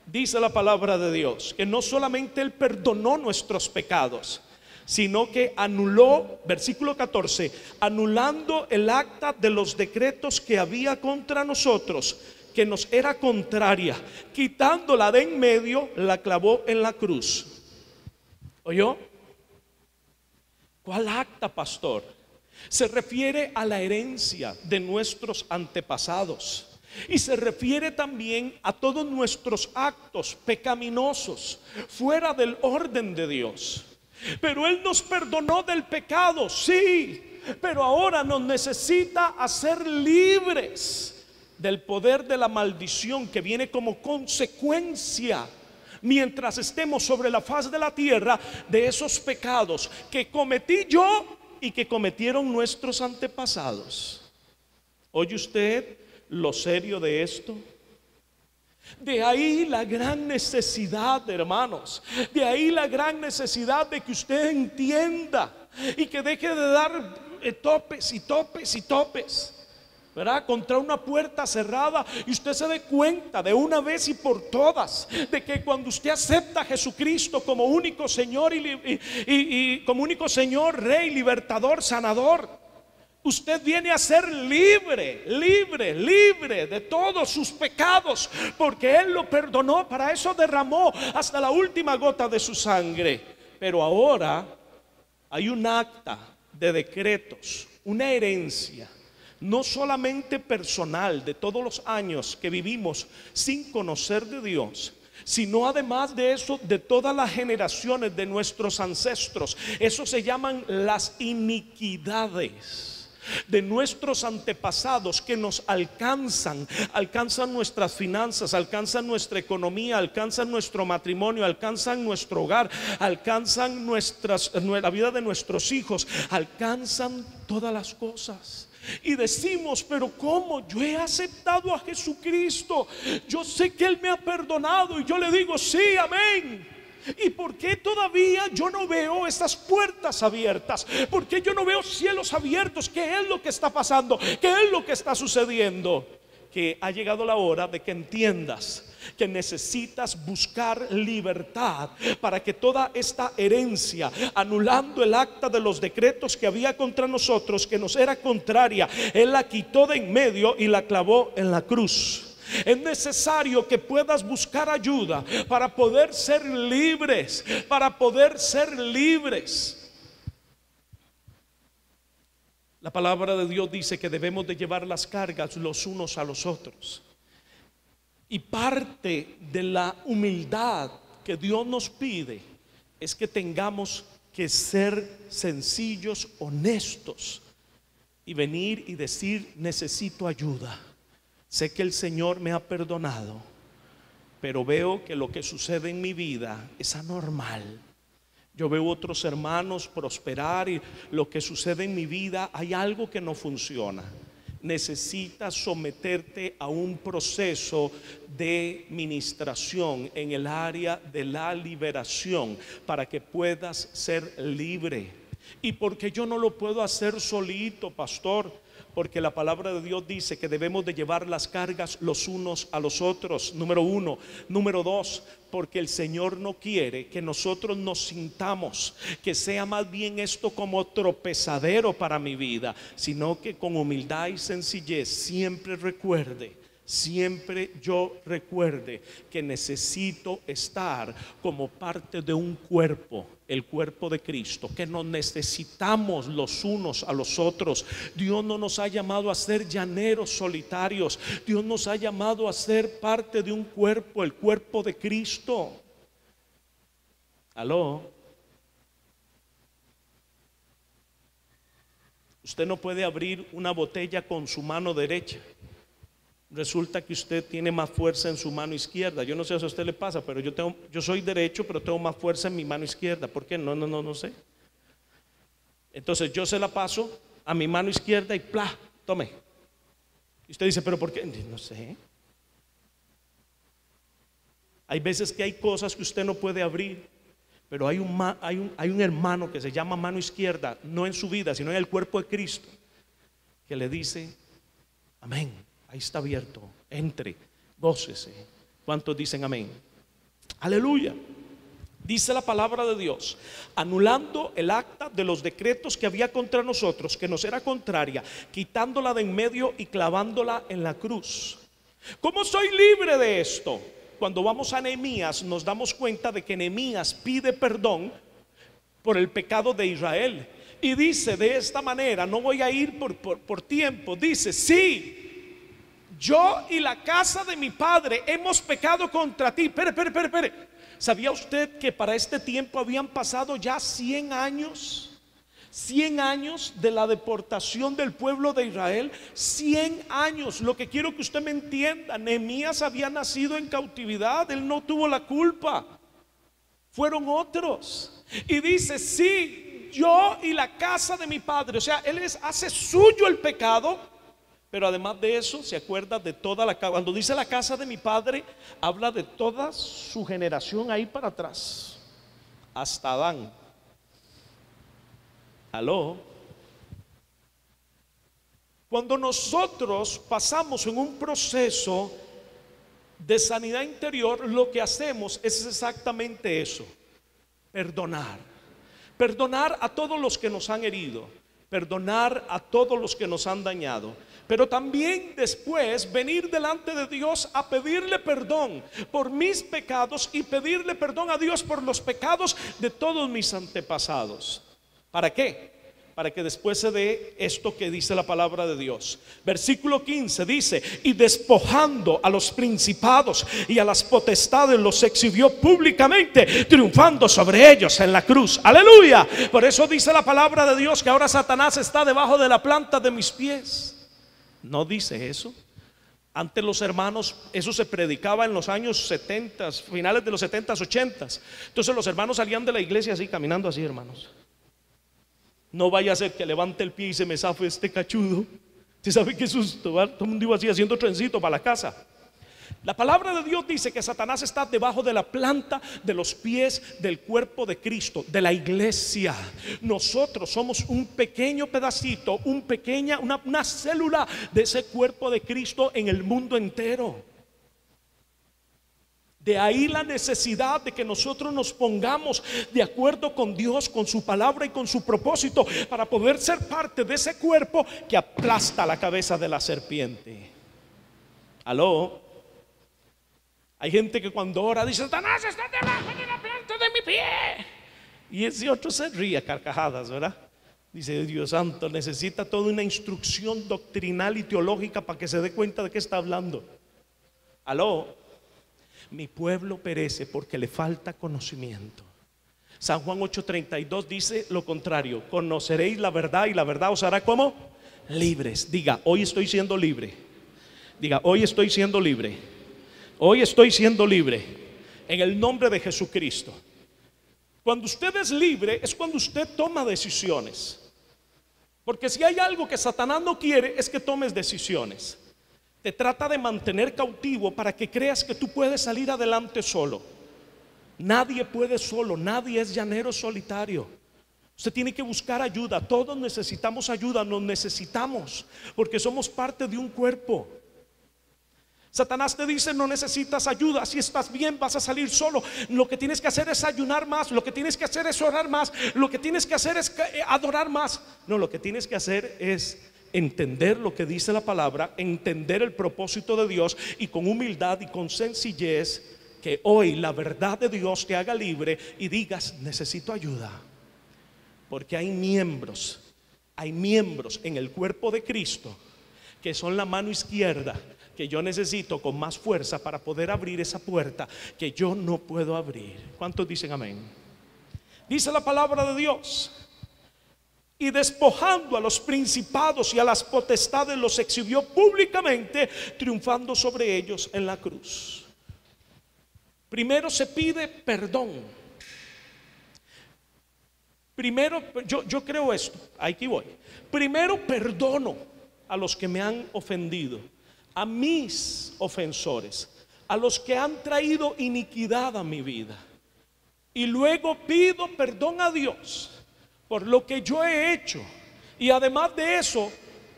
Dice la palabra de Dios que no solamente Él perdonó nuestros pecados, sino que anuló, versículo 14, anulando el acta de los decretos que había contra nosotros, que nos era contraria, quitándola de en medio, la clavó en la cruz. ¿Oyó? ¿Cuál acta, pastor? Se refiere a la herencia de nuestros antepasados, y se refiere también a todos nuestros actos pecaminosos fuera del orden de Dios. Pero Él nos perdonó del pecado, sí, pero ahora nos necesita hacer libres del poder de la maldición que viene como consecuencia, mientras estemos sobre la faz de la tierra, de esos pecados que cometí yo y que cometieron nuestros antepasados. ¿Oye usted lo serio de esto? De ahí la gran necesidad, hermanos, de ahí la gran necesidad de que usted entienda y que deje de dar topes y topes y topes, ¿verdad?, contra una puerta cerrada, y usted se dé cuenta de una vez y por todas de que cuando usted acepta a Jesucristo como único Señor y como único Señor, Rey, libertador, sanador, usted viene a ser libre, libre, libre de todos sus pecados, porque Él lo perdonó. Para eso derramó hasta la última gota de su sangre. Pero ahora hay un acta de decretos, una herencia, no solamente personal de todos los años que vivimos sin conocer de Dios, sino además de eso de todas las generaciones de nuestros ancestros. Eso se llaman las iniquidades. de nuestros antepasados que nos alcanzan nuestras finanzas, alcanzan nuestra economía, alcanzan nuestro matrimonio, alcanzan nuestro hogar, alcanzan la vida de nuestros hijos, alcanzan todas las cosas. Y decimos, pero ¿cómo? Yo he aceptado a Jesucristo, yo sé que Él me ha perdonado. Y yo le digo, sí, amén. ¿Y por qué todavía yo no veo esas puertas abiertas? ¿Por qué yo no veo cielos abiertos? ¿Qué es lo que está pasando? ¿Qué es lo que está sucediendo? Que ha llegado la hora de que entiendas que necesitas buscar libertad para que toda esta herencia, anulando el acta de los decretos que había contra nosotros, que nos era contraria, Él la quitó de en medio y la clavó en la cruz. Es necesario que puedas buscar ayuda para poder ser libres, para poder ser libres. La palabra de Dios dice que debemos de llevar las cargas los unos a los otros. Y parte de la humildad que Dios nos pide es que tengamos que ser sencillos, honestos y venir y decir, necesito ayuda. Sé que el Señor me ha perdonado, pero veo que lo que sucede en mi vida es anormal. Yo veo otros hermanos prosperar y lo que sucede en mi vida, hay algo que no funciona. Necesitas someterte a un proceso de ministración en el área de la liberación para que puedas ser libre. ¿Y porque yo no lo puedo hacer solito, pastor? Porque la palabra de Dios dice que debemos de llevar las cargas los unos a los otros, número uno. Número dos, porque el Señor no quiere que nosotros nos sintamos que sea más bien esto como tropezadero para mi vida, sino que con humildad y sencillez siempre yo recuerde que necesito estar como parte de un cuerpo, el cuerpo de Cristo, que nos necesitamos los unos a los otros. Dios no nos ha llamado a ser llaneros solitarios. Dios nos ha llamado a ser parte de un cuerpo, el cuerpo de Cristo. ¿Aló? Usted no puede abrir una botella con su mano derecha. Resulta que usted tiene más fuerza en su mano izquierda. Yo no sé si a usted le pasa, pero yo soy derecho, pero tengo más fuerza en mi mano izquierda. ¿Por qué? No sé. Entonces yo se la paso a mi mano izquierda y ¡plá! Tome. Y usted dice, ¿pero por qué? No sé. Hay veces que hay cosas que usted no puede abrir, pero hay un hermano que se llama mano izquierda, no en su vida, sino en el cuerpo de Cristo, que le dice, amén. Ahí está abierto, entre, gócese. ¿Cuántos dicen amén? Aleluya. Dice la palabra de Dios, anulando el acta de los decretos que había contra nosotros, que nos era contraria, quitándola de en medio y clavándola en la cruz. ¿Cómo soy libre de esto? Cuando vamos a Nehemías nos damos cuenta de que Nehemías pide perdón por el pecado de Israel. Y dice de esta manera, no voy a ir por tiempo, dice, sí, yo y la casa de mi padre hemos pecado contra ti. Espere. ¿Sabía usted que para este tiempo habían pasado ya 100 años? 100 años de la deportación del pueblo de Israel. 100 años. Lo que quiero que usted me entienda, Nehemías había nacido en cautividad. Él no tuvo la culpa. Fueron otros. Y dice, sí, yo y la casa de mi padre. O sea, él hace suyo el pecado. Pero además de eso, se acuerda de toda la casa. Cuando dice la casa de mi padre, habla de toda su generación ahí para atrás, hasta Adán. ¿Aló? Cuando nosotros pasamos en un proceso de sanidad interior, lo que hacemos es exactamente eso: perdonar. Perdonar a todos los que nos han herido, perdonar a todos los que nos han dañado, pero también después venir delante de Dios a pedirle perdón por mis pecados y pedirle perdón a Dios por los pecados de todos mis antepasados. ¿Para qué? para que después se dé esto que dice la palabra de Dios. Versículo 15 dice: y despojando a los principados y a las potestades, los exhibió públicamente, triunfando sobre ellos en la cruz. Aleluya. Por eso dice la palabra de Dios que ahora Satanás está debajo de la planta de mis pies. ¿No dice eso? Antes los hermanos, eso se predicaba en los años 70, finales de los 70, 80. Entonces los hermanos salían de la iglesia así, caminando así, hermanos. No vaya a ser que levante el pie y se me zafe este cachudo. ¿Usted sabe qué susto? ¿Verdad? Todo el mundo iba así haciendo trencito para la casa. La palabra de Dios dice que Satanás está debajo de la planta de los pies del cuerpo de Cristo, de la iglesia. Nosotros somos un pequeño pedacito, una célula de ese cuerpo de Cristo en el mundo entero. De ahí la necesidad de que nosotros nos pongamos de acuerdo con Dios, con su palabra y con su propósito, para poder ser parte de ese cuerpo que aplasta la cabeza de la serpiente. Aló. Hay gente que cuando ora dice: Satanás está debajo de la planta de mi pie. Y ese otro se ríe a carcajadas, ¿verdad? Dice: Dios santo, necesita toda una instrucción doctrinal y teológica para que se dé cuenta de qué está hablando. Aló. Mi pueblo perece porque le falta conocimiento. San Juan 8:32 dice lo contrario: conoceréis la verdad y la verdad os hará ¿cómo? Libres. Diga: hoy estoy siendo libre. Diga: hoy estoy siendo libre. Hoy estoy siendo libre en el nombre de Jesucristo. Cuando usted es libre es cuando usted toma decisiones. Porque si hay algo que Satanás no quiere es que tomes decisiones. Te trata de mantener cautivo para que creas que tú puedes salir adelante solo. Nadie puede solo, nadie es llanero solitario. Usted tiene que buscar ayuda. Todos necesitamos ayuda, nos necesitamos, porque somos parte de un cuerpo. Satanás te dice: no necesitas ayuda, si estás bien vas a salir solo. Lo que tienes que hacer es ayunar más, lo que tienes que hacer es orar más, lo que tienes que hacer es adorar más. No, lo que tienes que hacer es entender lo que dice la palabra, entender el propósito de Dios, y con humildad y con sencillez que hoy la verdad de Dios te haga libre y digas: necesito ayuda. Porque hay miembros en el cuerpo de Cristo que son la mano izquierda, que yo necesito con más fuerza para poder abrir esa puerta que yo no puedo abrir. ¿Cuántos dicen amén? Dice la palabra de Dios: y despojando a los principados y a las potestades, los exhibió públicamente, triunfando sobre ellos en la cruz. Primero se pide perdón. Primero, yo creo esto, aquí voy. Primero perdono a los que me han ofendido, a mis ofensores, a los que han traído iniquidad a mi vida. Y luego pido perdón a Dios por lo que yo he hecho, y además de eso,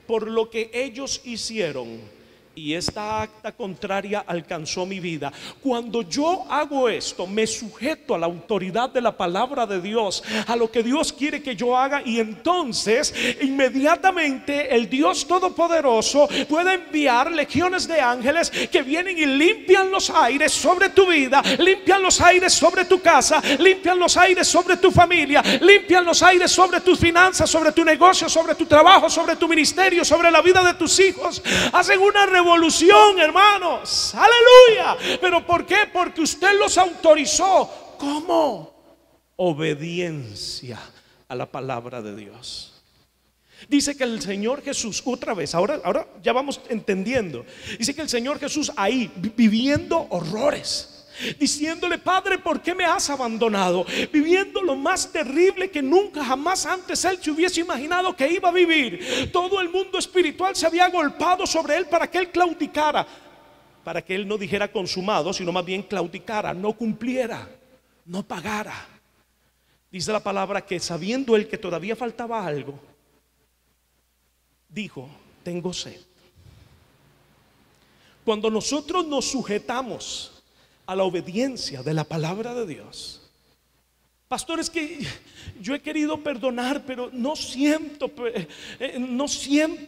por lo que ellos hicieron. Y esta acta contraria alcanzó mi vida. Cuando yo hago esto, me sujeto a la autoridad de la palabra de Dios, a lo que Dios quiere que yo haga, y entonces inmediatamente el Dios Todopoderoso puede enviar legiones de ángeles que vienen y limpian los aires sobre tu vida, limpian los aires sobre tu casa, limpian los aires sobre tu familia, limpian los aires sobre tus finanzas, sobre tu negocio, sobre tu trabajo, sobre tu ministerio, sobre la vida de tus hijos. Hacen una revolución, hermanos, aleluya. ¿Pero por qué? Porque usted los autorizó. ¿Cómo? Obediencia a la palabra de Dios. Dice que el Señor Jesús, otra vez, ahora ya vamos entendiendo. Dice que el Señor Jesús ahí viviendo horrores, diciéndole: Padre, ¿por qué me has abandonado? Viviendo lo más terrible que nunca jamás antes él se hubiese imaginado que iba a vivir. Todo el mundo espiritual se había agolpado sobre él para que él claudicara, para que él no dijera consumado, sino más bien claudicara, no cumpliera, no pagara. Dice la palabra que sabiendo él que todavía faltaba algo, dijo: tengo sed. Cuando nosotros nos sujetamos a la obediencia de la palabra de Dios, pastor, es que yo he querido perdonar, pero no siento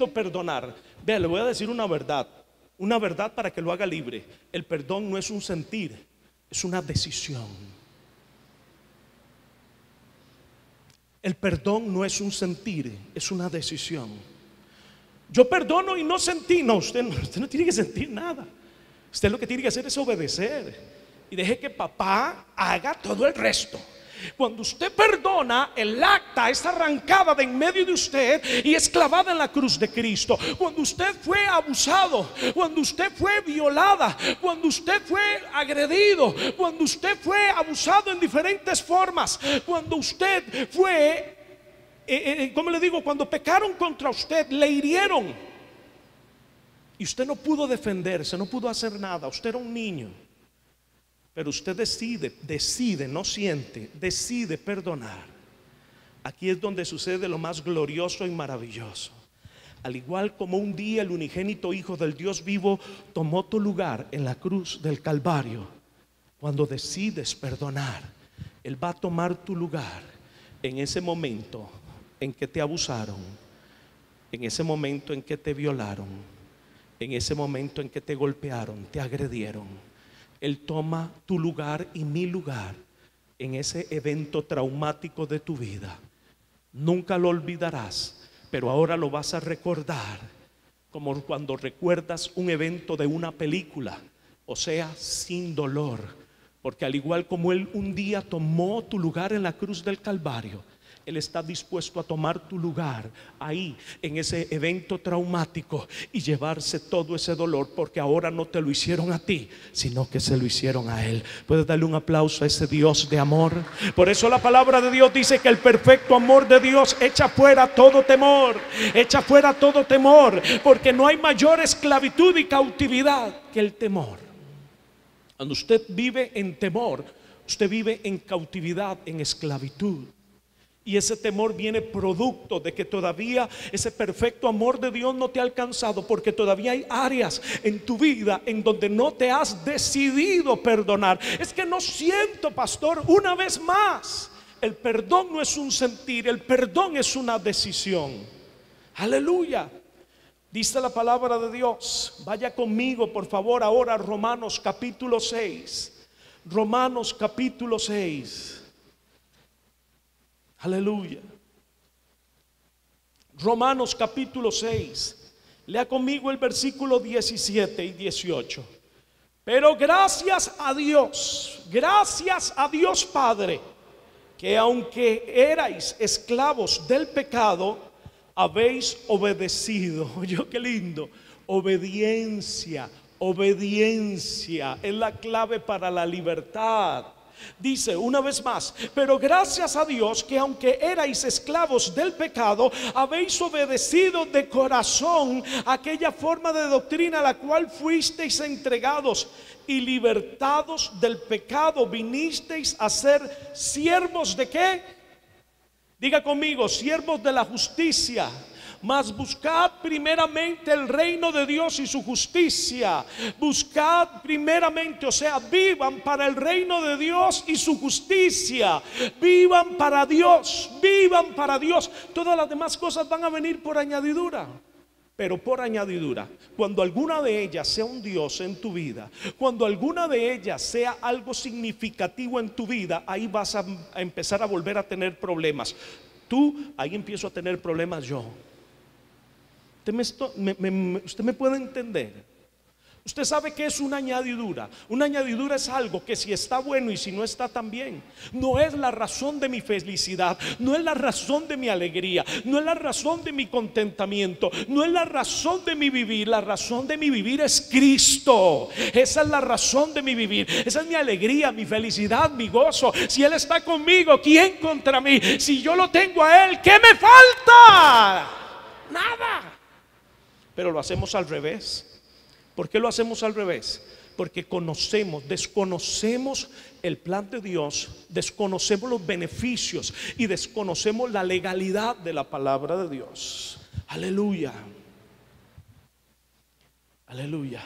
perdonar. Vea, le voy a decir una verdad para que lo haga libre. El perdón no es un sentir, es una decisión. El perdón no es un sentir, es una decisión. Yo perdono y no sentí. No, usted no tiene que sentir nada. Usted lo que tiene que hacer es obedecer y deje que papá haga todo el resto. Cuando usted perdona, el acta es arrancada de en medio de usted y es clavada en la cruz de Cristo. Cuando usted fue abusado, cuando usted fue violada, cuando usted fue agredido, cuando usted fue abusado en diferentes formas, cuando usted fue, ¿cómo le digo? Cuando pecaron contra usted, le hirieron y usted no pudo defenderse, no pudo hacer nada. Usted era un niño. Pero usted decide, no siente, decide perdonar. Aquí es donde sucede lo más glorioso y maravilloso. Al igual como un día el unigénito Hijo del Dios vivo tomó tu lugar en la cruz del Calvario, cuando decides perdonar, Él va a tomar tu lugar en ese momento en que te abusaron, en ese momento en que te violaron, en ese momento en que te golpearon, te agredieron. Él toma tu lugar y mi lugar en ese evento traumático de tu vida. Nunca lo olvidarás, pero ahora lo vas a recordar como cuando recuerdas un evento de una película, o sea, sin dolor, porque al igual como Él un día tomó tu lugar en la cruz del Calvario, Él está dispuesto a tomar tu lugar ahí en ese evento traumático y llevarse todo ese dolor, porque ahora no te lo hicieron a ti, sino que se lo hicieron a Él. Puedes darle un aplauso a ese Dios de amor. Por eso la palabra de Dios dice que el perfecto amor de Dios echa fuera todo temor, echa fuera todo temor, porque no hay mayor esclavitud y cautividad que el temor. Cuando usted vive en temor, usted vive en cautividad, en esclavitud. Y ese temor viene producto de que todavía ese perfecto amor de Dios no te ha alcanzado, porque todavía hay áreas en tu vida en donde no te has decidido perdonar. Es que no siento, pastor, una vez más. El perdón no es un sentir, el perdón es una decisión. Aleluya. Dice la palabra de Dios. Vaya conmigo, por favor, ahora a Romanos capítulo 6. Romanos capítulo 6. Aleluya. Romanos capítulo 6. Lea conmigo el versículo 17 y 18. Pero gracias a Dios Padre, que aunque erais esclavos del pecado, habéis obedecido. Oye, qué lindo. Obediencia es la clave para la libertad. Dice una vez más: pero gracias a Dios que aunque erais esclavos del pecado, habéis obedecido de corazón aquella forma de doctrina a la cual fuisteis entregados, y libertados del pecado vinisteis a ser siervos de ¿qué? Diga conmigo: siervos de la justicia. Mas buscad primeramente el reino de Dios y su justicia. Buscad primeramente, o sea, vivan para el reino de Dios y su justicia. Vivan para Dios, vivan para Dios. Todas las demás cosas van a venir por añadidura. Pero por añadidura, cuando alguna de ellas sea un Dios en tu vida, cuando alguna de ellas sea algo significativo en tu vida, ahí vas a empezar a volver a tener problemas. Tú, ahí empiezo a tener problemas yo. Usted me puede entender. Usted sabe que es una añadidura. Una añadidura es algo que si está bueno y si no está tan bien. No es la razón de mi felicidad, no es la razón de mi alegría, no es la razón de mi contentamiento, no es la razón de mi vivir. La razón de mi vivir es Cristo. Esa es la razón de mi vivir. Esa es mi alegría, mi felicidad, mi gozo. Si Él está conmigo, ¿quién contra mí? Si yo lo tengo a Él, ¿qué me falta? Nada. Pero lo hacemos al revés. ¿Por qué lo hacemos al revés? Porque desconocemos el plan de Dios, desconocemos los beneficios y desconocemos la legalidad de la palabra de Dios. Aleluya. Aleluya.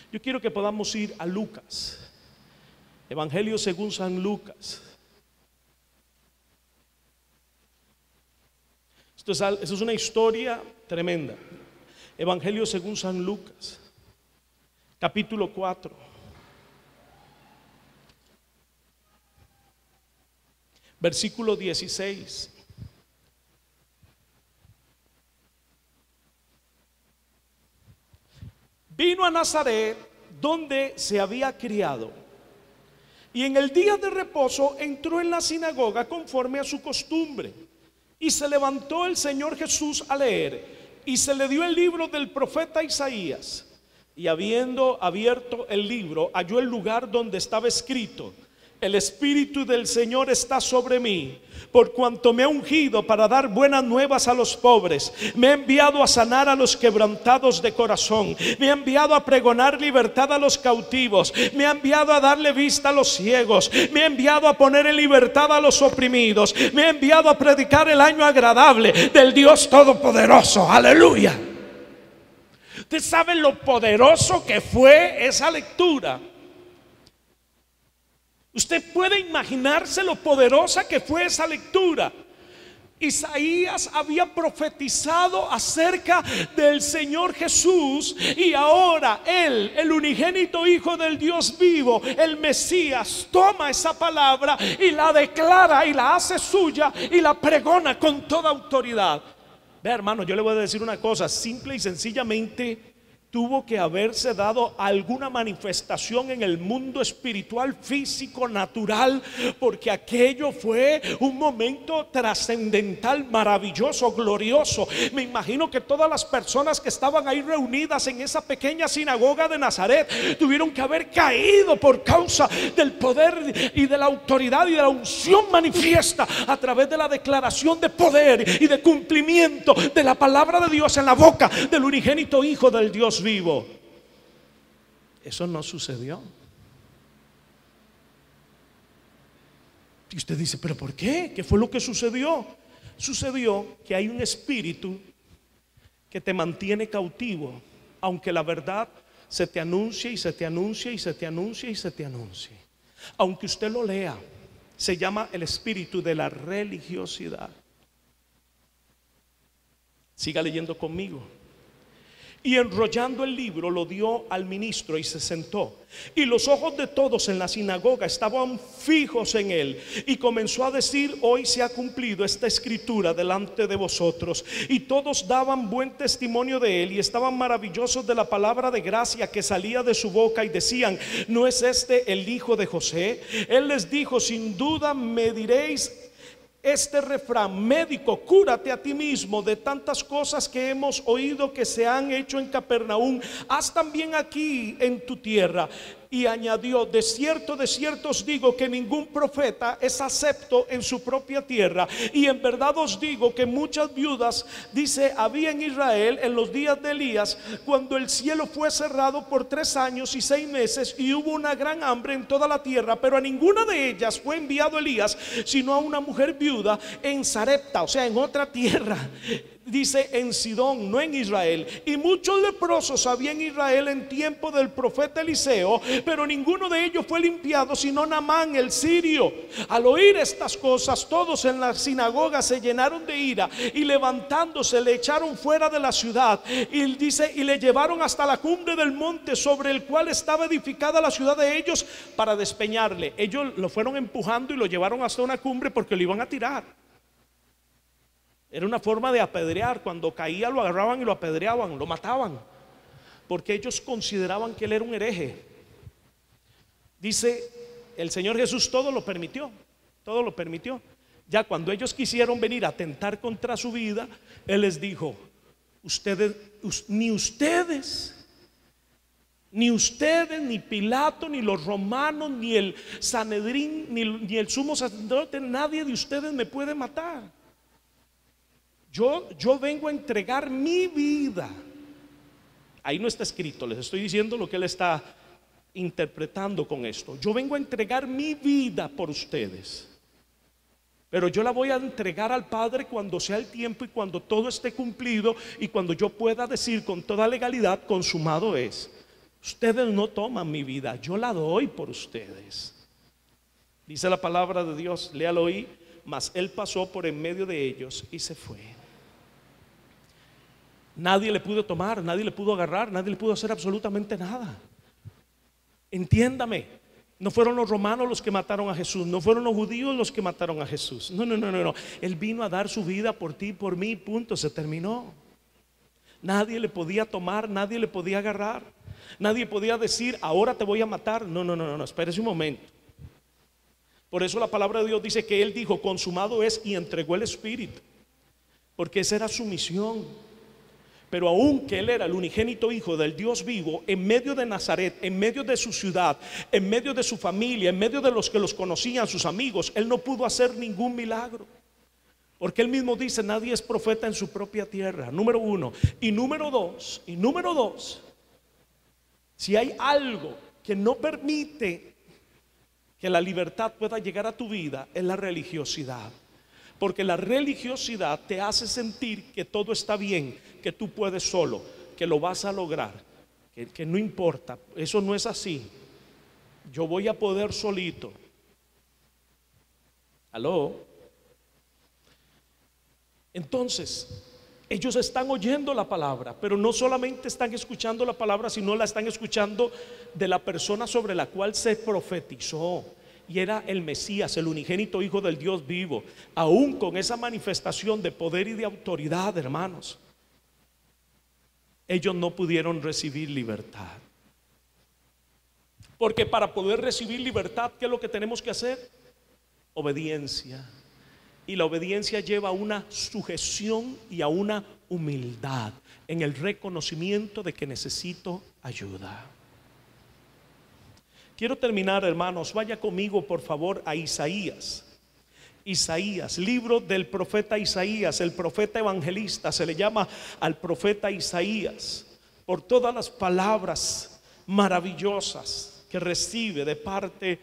Yo quiero que podamos ir a Lucas, Evangelio según San Lucas. Esto es una historia tremenda. Evangelio según San Lucas, capítulo 4. Versículo 16. vino a Nazaret, donde se había criado, y en el día de reposo entró en la sinagoga conforme a su costumbre, y se levantó el Señor Jesús a leer, y se le dio el libro del profeta Isaías, y habiendo abierto el libro, halló el lugar donde estaba escrito: el Espíritu del Señor está sobre mí, por cuanto me ha ungido para dar buenas nuevas a los pobres. Me ha enviado a sanar a los quebrantados de corazón. Me ha enviado a pregonar libertad a los cautivos. Me ha enviado a darle vista a los ciegos. Me ha enviado a poner en libertad a los oprimidos. Me ha enviado a predicar el año agradable del Dios Todopoderoso. Aleluya. Usted sabe lo poderoso que fue esa lectura. Usted puede imaginarse lo poderosa que fue esa lectura. Isaías había profetizado acerca del Señor Jesús, y ahora Él, el unigénito Hijo del Dios vivo, el Mesías, toma esa palabra y la declara y la hace suya y la pregona con toda autoridad. Vea, hermano, yo le voy a decir una cosa, simple y sencillamente tuvo que haberse dado alguna manifestación en el mundo espiritual, físico, natural, porque aquello fue un momento trascendental, maravilloso, glorioso. Me imagino que todas las personas que estaban ahí reunidas en esa pequeña sinagoga de Nazaret tuvieron que haber caído por causa del poder y de la autoridad y de la unción manifiesta a través de la declaración de poder y de cumplimiento de la palabra de Dios en la boca del unigénito Hijo del Dios vivo. Eso no sucedió. Y usted dice, ¿pero por qué? ¿Qué fue lo que sucedió? Sucedió que hay un espíritu que te mantiene cautivo, aunque la verdad se te anuncie y se te anuncie y se te anuncie y se te anuncie. Aunque usted lo lea, se llama el espíritu de la religiosidad. Siga leyendo conmigo. Y enrollando el libro lo dio al ministro y se sentó. Y los ojos de todos en la sinagoga estaban fijos en él. Y comenzó a decir: hoy se ha cumplido esta escritura delante de vosotros. Y todos daban buen testimonio de él y estaban maravillosos de la palabra de gracia que salía de su boca, y decían: ¿no es este el hijo de José? Él les dijo: sin duda me diréis este refrán: médico, cúrate a ti mismo. De tantas cosas que hemos oído que se han hecho en Capernaum, haz también aquí en tu tierra. Y añadió: de cierto os digo que ningún profeta es acepto en su propia tierra. Y en verdad os digo que muchas viudas, dice, había en Israel en los días de Elías, cuando el cielo fue cerrado por 3 años y 6 meses, y hubo una gran hambre en toda la tierra. Pero a ninguna de ellas fue enviado Elías, sino a una mujer viuda en Sarepta, o sea, en otra tierra. Dice en Sidón, no en Israel. Y muchos leprosos había en Israel en tiempo del profeta Eliseo, pero ninguno de ellos fue limpiado, sino Naamán el sirio. Al oír estas cosas, todos en la sinagoga se llenaron de ira, y levantándose le echaron fuera de la ciudad. Y dice, y le llevaron hasta la cumbre del monte sobre el cual estaba edificada la ciudad de ellos, para despeñarle. Ellos lo fueron empujando y lo llevaron hasta una cumbre porque lo iban a tirar. Era una forma de apedrear. Cuando caía lo agarraban y lo apedreaban, lo mataban, porque ellos consideraban que él era un hereje. Dice el Señor Jesús, todo lo permitió, todo lo permitió. Ya cuando ellos quisieron venir a atentar contra su vida, Él les dijo: ni ustedes, ni Pilato, ni los romanos, ni el Sanedrín, ni el sumo sacerdote, nadie de ustedes me puede matar. Yo vengo a entregar mi vida. Ahí no está escrito, les estoy diciendo lo que Él está interpretando con esto. Yo vengo a entregar mi vida por ustedes, pero yo la voy a entregar al Padre cuando sea el tiempo y cuando todo esté cumplido, y cuando yo pueda decir con toda legalidad: consumado es. Ustedes no toman mi vida, yo la doy por ustedes. Dice la palabra de Dios, léalo ahí: mas Él pasó por en medio de ellos y se fue. Nadie le pudo tomar, nadie le pudo agarrar, nadie le pudo hacer absolutamente nada. Entiéndame, no fueron los romanos los que mataron a Jesús, no fueron los judíos los que mataron a Jesús. No. Él vino a dar su vida por ti, por mí, punto, se terminó. Nadie le podía tomar, nadie le podía agarrar. Nadie podía decir, ahora te voy a matar. No, no, no, no, no, espérese un momento. Por eso la palabra de Dios dice que Él dijo, consumado es, y entregó el Espíritu, porque esa era su misión. Pero aun que Él era el unigénito Hijo del Dios vivo, en medio de Nazaret, en medio de su ciudad, en medio de su familia, en medio de los que los conocían, sus amigos, Él no pudo hacer ningún milagro. Porque Él mismo dice, nadie es profeta en su propia tierra, número uno. Y número dos, si hay algo que no permite que la libertad pueda llegar a tu vida, es la religiosidad. Porque la religiosidad te hace sentir que todo está bien, que tú puedes solo, que lo vas a lograr, que no importa. Eso no es así. Yo voy a poder solito. ¿Aló? Entonces, ellos están oyendo la palabra, pero no solamente están escuchando la palabra, sino la están escuchando de la persona sobre la cual se profetizó. Y era el Mesías, el unigénito Hijo del Dios vivo. Aún con esa manifestación de poder y de autoridad, hermanos, ellos no pudieron recibir libertad. Porque para poder recibir libertad, ¿qué es lo que tenemos que hacer? Obediencia. Y la obediencia lleva a una sujeción y a una humildad en el reconocimiento de que necesito ayuda. Quiero terminar, hermanos, vaya conmigo por favor a Isaías. Isaías, libro del profeta Isaías, el profeta evangelista. Se le llama al profeta Isaías por todas las palabras maravillosas que recibe de parte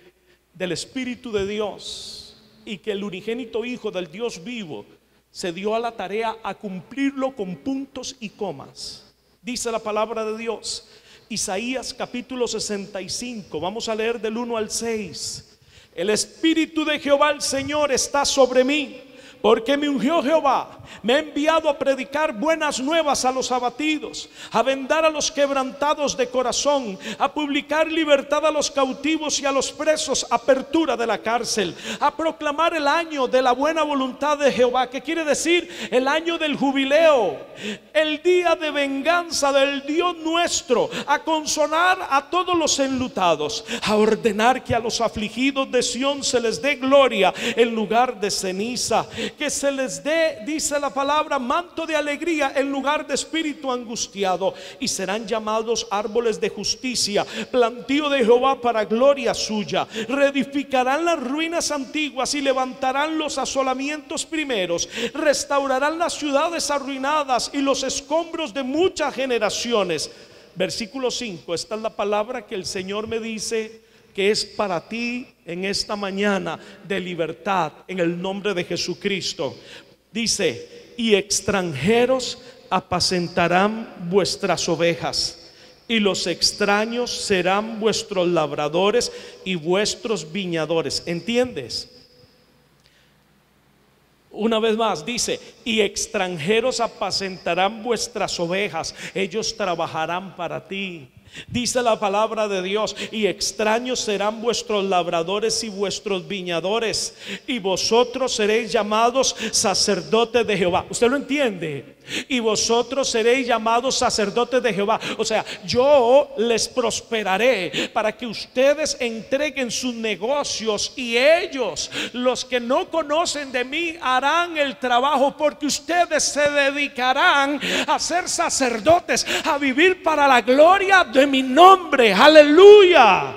del Espíritu de Dios, y que el unigénito Hijo del Dios vivo se dio a la tarea a cumplirlo con puntos y comas. Dice la palabra de Dios, Isaías capítulo 65, vamos a leer del 1 al 6. El Espíritu de Jehová el Señor está sobre mí, porque me ungió Jehová, me ha enviado a predicar buenas nuevas a los abatidos, a vendar a los quebrantados de corazón, a publicar libertad a los cautivos y a los presos, apertura de la cárcel, a proclamar el año de la buena voluntad de Jehová. ¿Qué quiere decir? El año del jubileo, el día de venganza del Dios nuestro, a consolar a todos los enlutados, a ordenar que a los afligidos de Sión se les dé gloria en lugar de ceniza, que se les dé, dice la palabra, manto de alegría en lugar de espíritu angustiado, y serán llamados árboles de justicia, plantío de Jehová para gloria suya. Reedificarán las ruinas antiguas y levantarán los asolamientos primeros, restaurarán las ciudades arruinadas y los escombros de muchas generaciones. Versículo 5, esta es la palabra que el Señor me dice que es para ti en esta mañana de libertad, en el nombre de Jesucristo. Dice, y extranjeros apacentarán vuestras ovejas, y los extraños serán vuestros labradores y vuestros viñadores. ¿Entiendes? Una vez más dice, y extranjeros apacentarán vuestras ovejas, ellos trabajarán para ti. Dice la palabra de Dios, y extraños serán vuestros labradores y vuestros viñadores, y vosotros seréis llamados sacerdotes de Jehová. ¿Usted lo entiende? Y vosotros seréis llamados sacerdotes de Jehová. O sea, yo les prosperaré para que ustedes entreguen sus negocios, y ellos, los que no conocen de mí, harán el trabajo, porque ustedes se dedicarán a ser sacerdotes, a vivir para la gloria de mi nombre. Aleluya.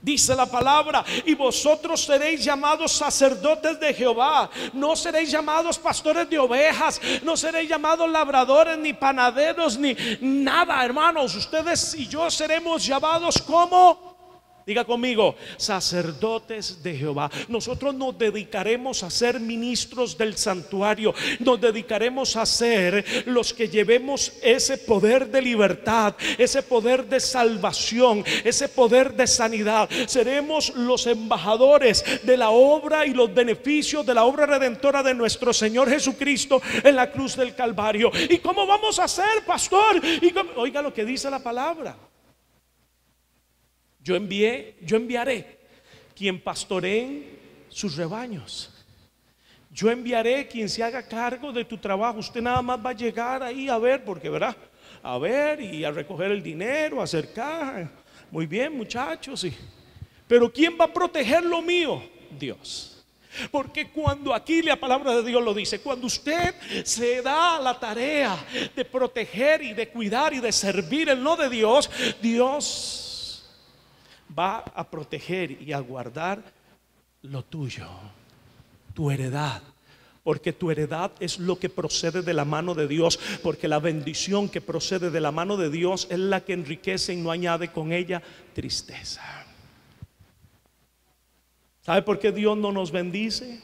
Dice la palabra, y vosotros seréis llamados sacerdotes de Jehová. No seréis llamados pastores de ovejas, no seréis llamados labradores, ni panaderos, ni nada, hermanos. Ustedes y yo seremos llamados como, diga conmigo, sacerdotes de Jehová. Nosotros nos dedicaremos a ser ministros del santuario. Nos dedicaremos a ser los que llevemos ese poder de libertad, ese poder de salvación, ese poder de sanidad. Seremos los embajadores de la obra y los beneficios de la obra redentora de nuestro Señor Jesucristo en la cruz del Calvario. ¿Y cómo vamos a hacer, pastor? Oiga lo que dice la palabra. Yo enviaré quien pastoree sus rebaños. Yo enviaré quien se haga cargo de tu trabajo. Usted nada más va a llegar ahí a ver, porque verá, a ver y a recoger el dinero, a hacer caja. Muy bien, muchachos, sí. Pero ¿quién va a proteger lo mío? Dios. Porque cuando aquí la palabra de Dios lo dice, cuando usted se da la tarea de proteger y de cuidar y de servir el no de Dios, Dios va a proteger y a guardar lo tuyo, tu heredad. Porque tu heredad es lo que procede de la mano de Dios. Porque la bendición que procede de la mano de Dios es la que enriquece y no añade con ella tristeza. ¿Sabe por qué Dios no nos bendice?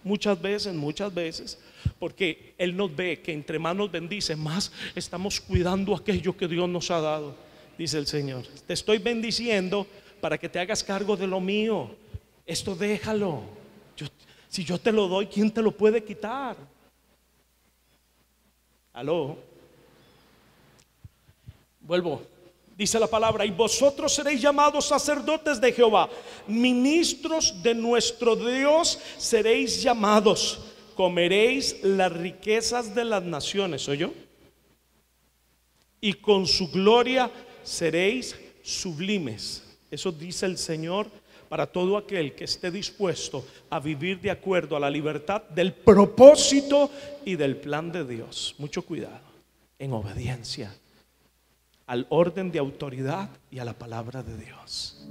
Muchas veces, porque Él nos ve que entre más nos bendice, más estamos cuidando aquello que Dios nos ha dado. Dice el Señor, te estoy bendiciendo para que te hagas cargo de lo mío. Esto déjalo. Si yo te lo doy, ¿quién te lo puede quitar? Aló. Vuelvo. Dice la palabra, y vosotros seréis llamados sacerdotes de Jehová, ministros de nuestro Dios seréis llamados, comeréis las riquezas de las naciones, ¿oyó? Y con su gloria seréis sublimes. Eso dice el Señor para todo aquel que esté dispuesto a vivir de acuerdo a la libertad del propósito y del plan de Dios. Mucho cuidado, en obediencia al orden de autoridad y a la palabra de Dios.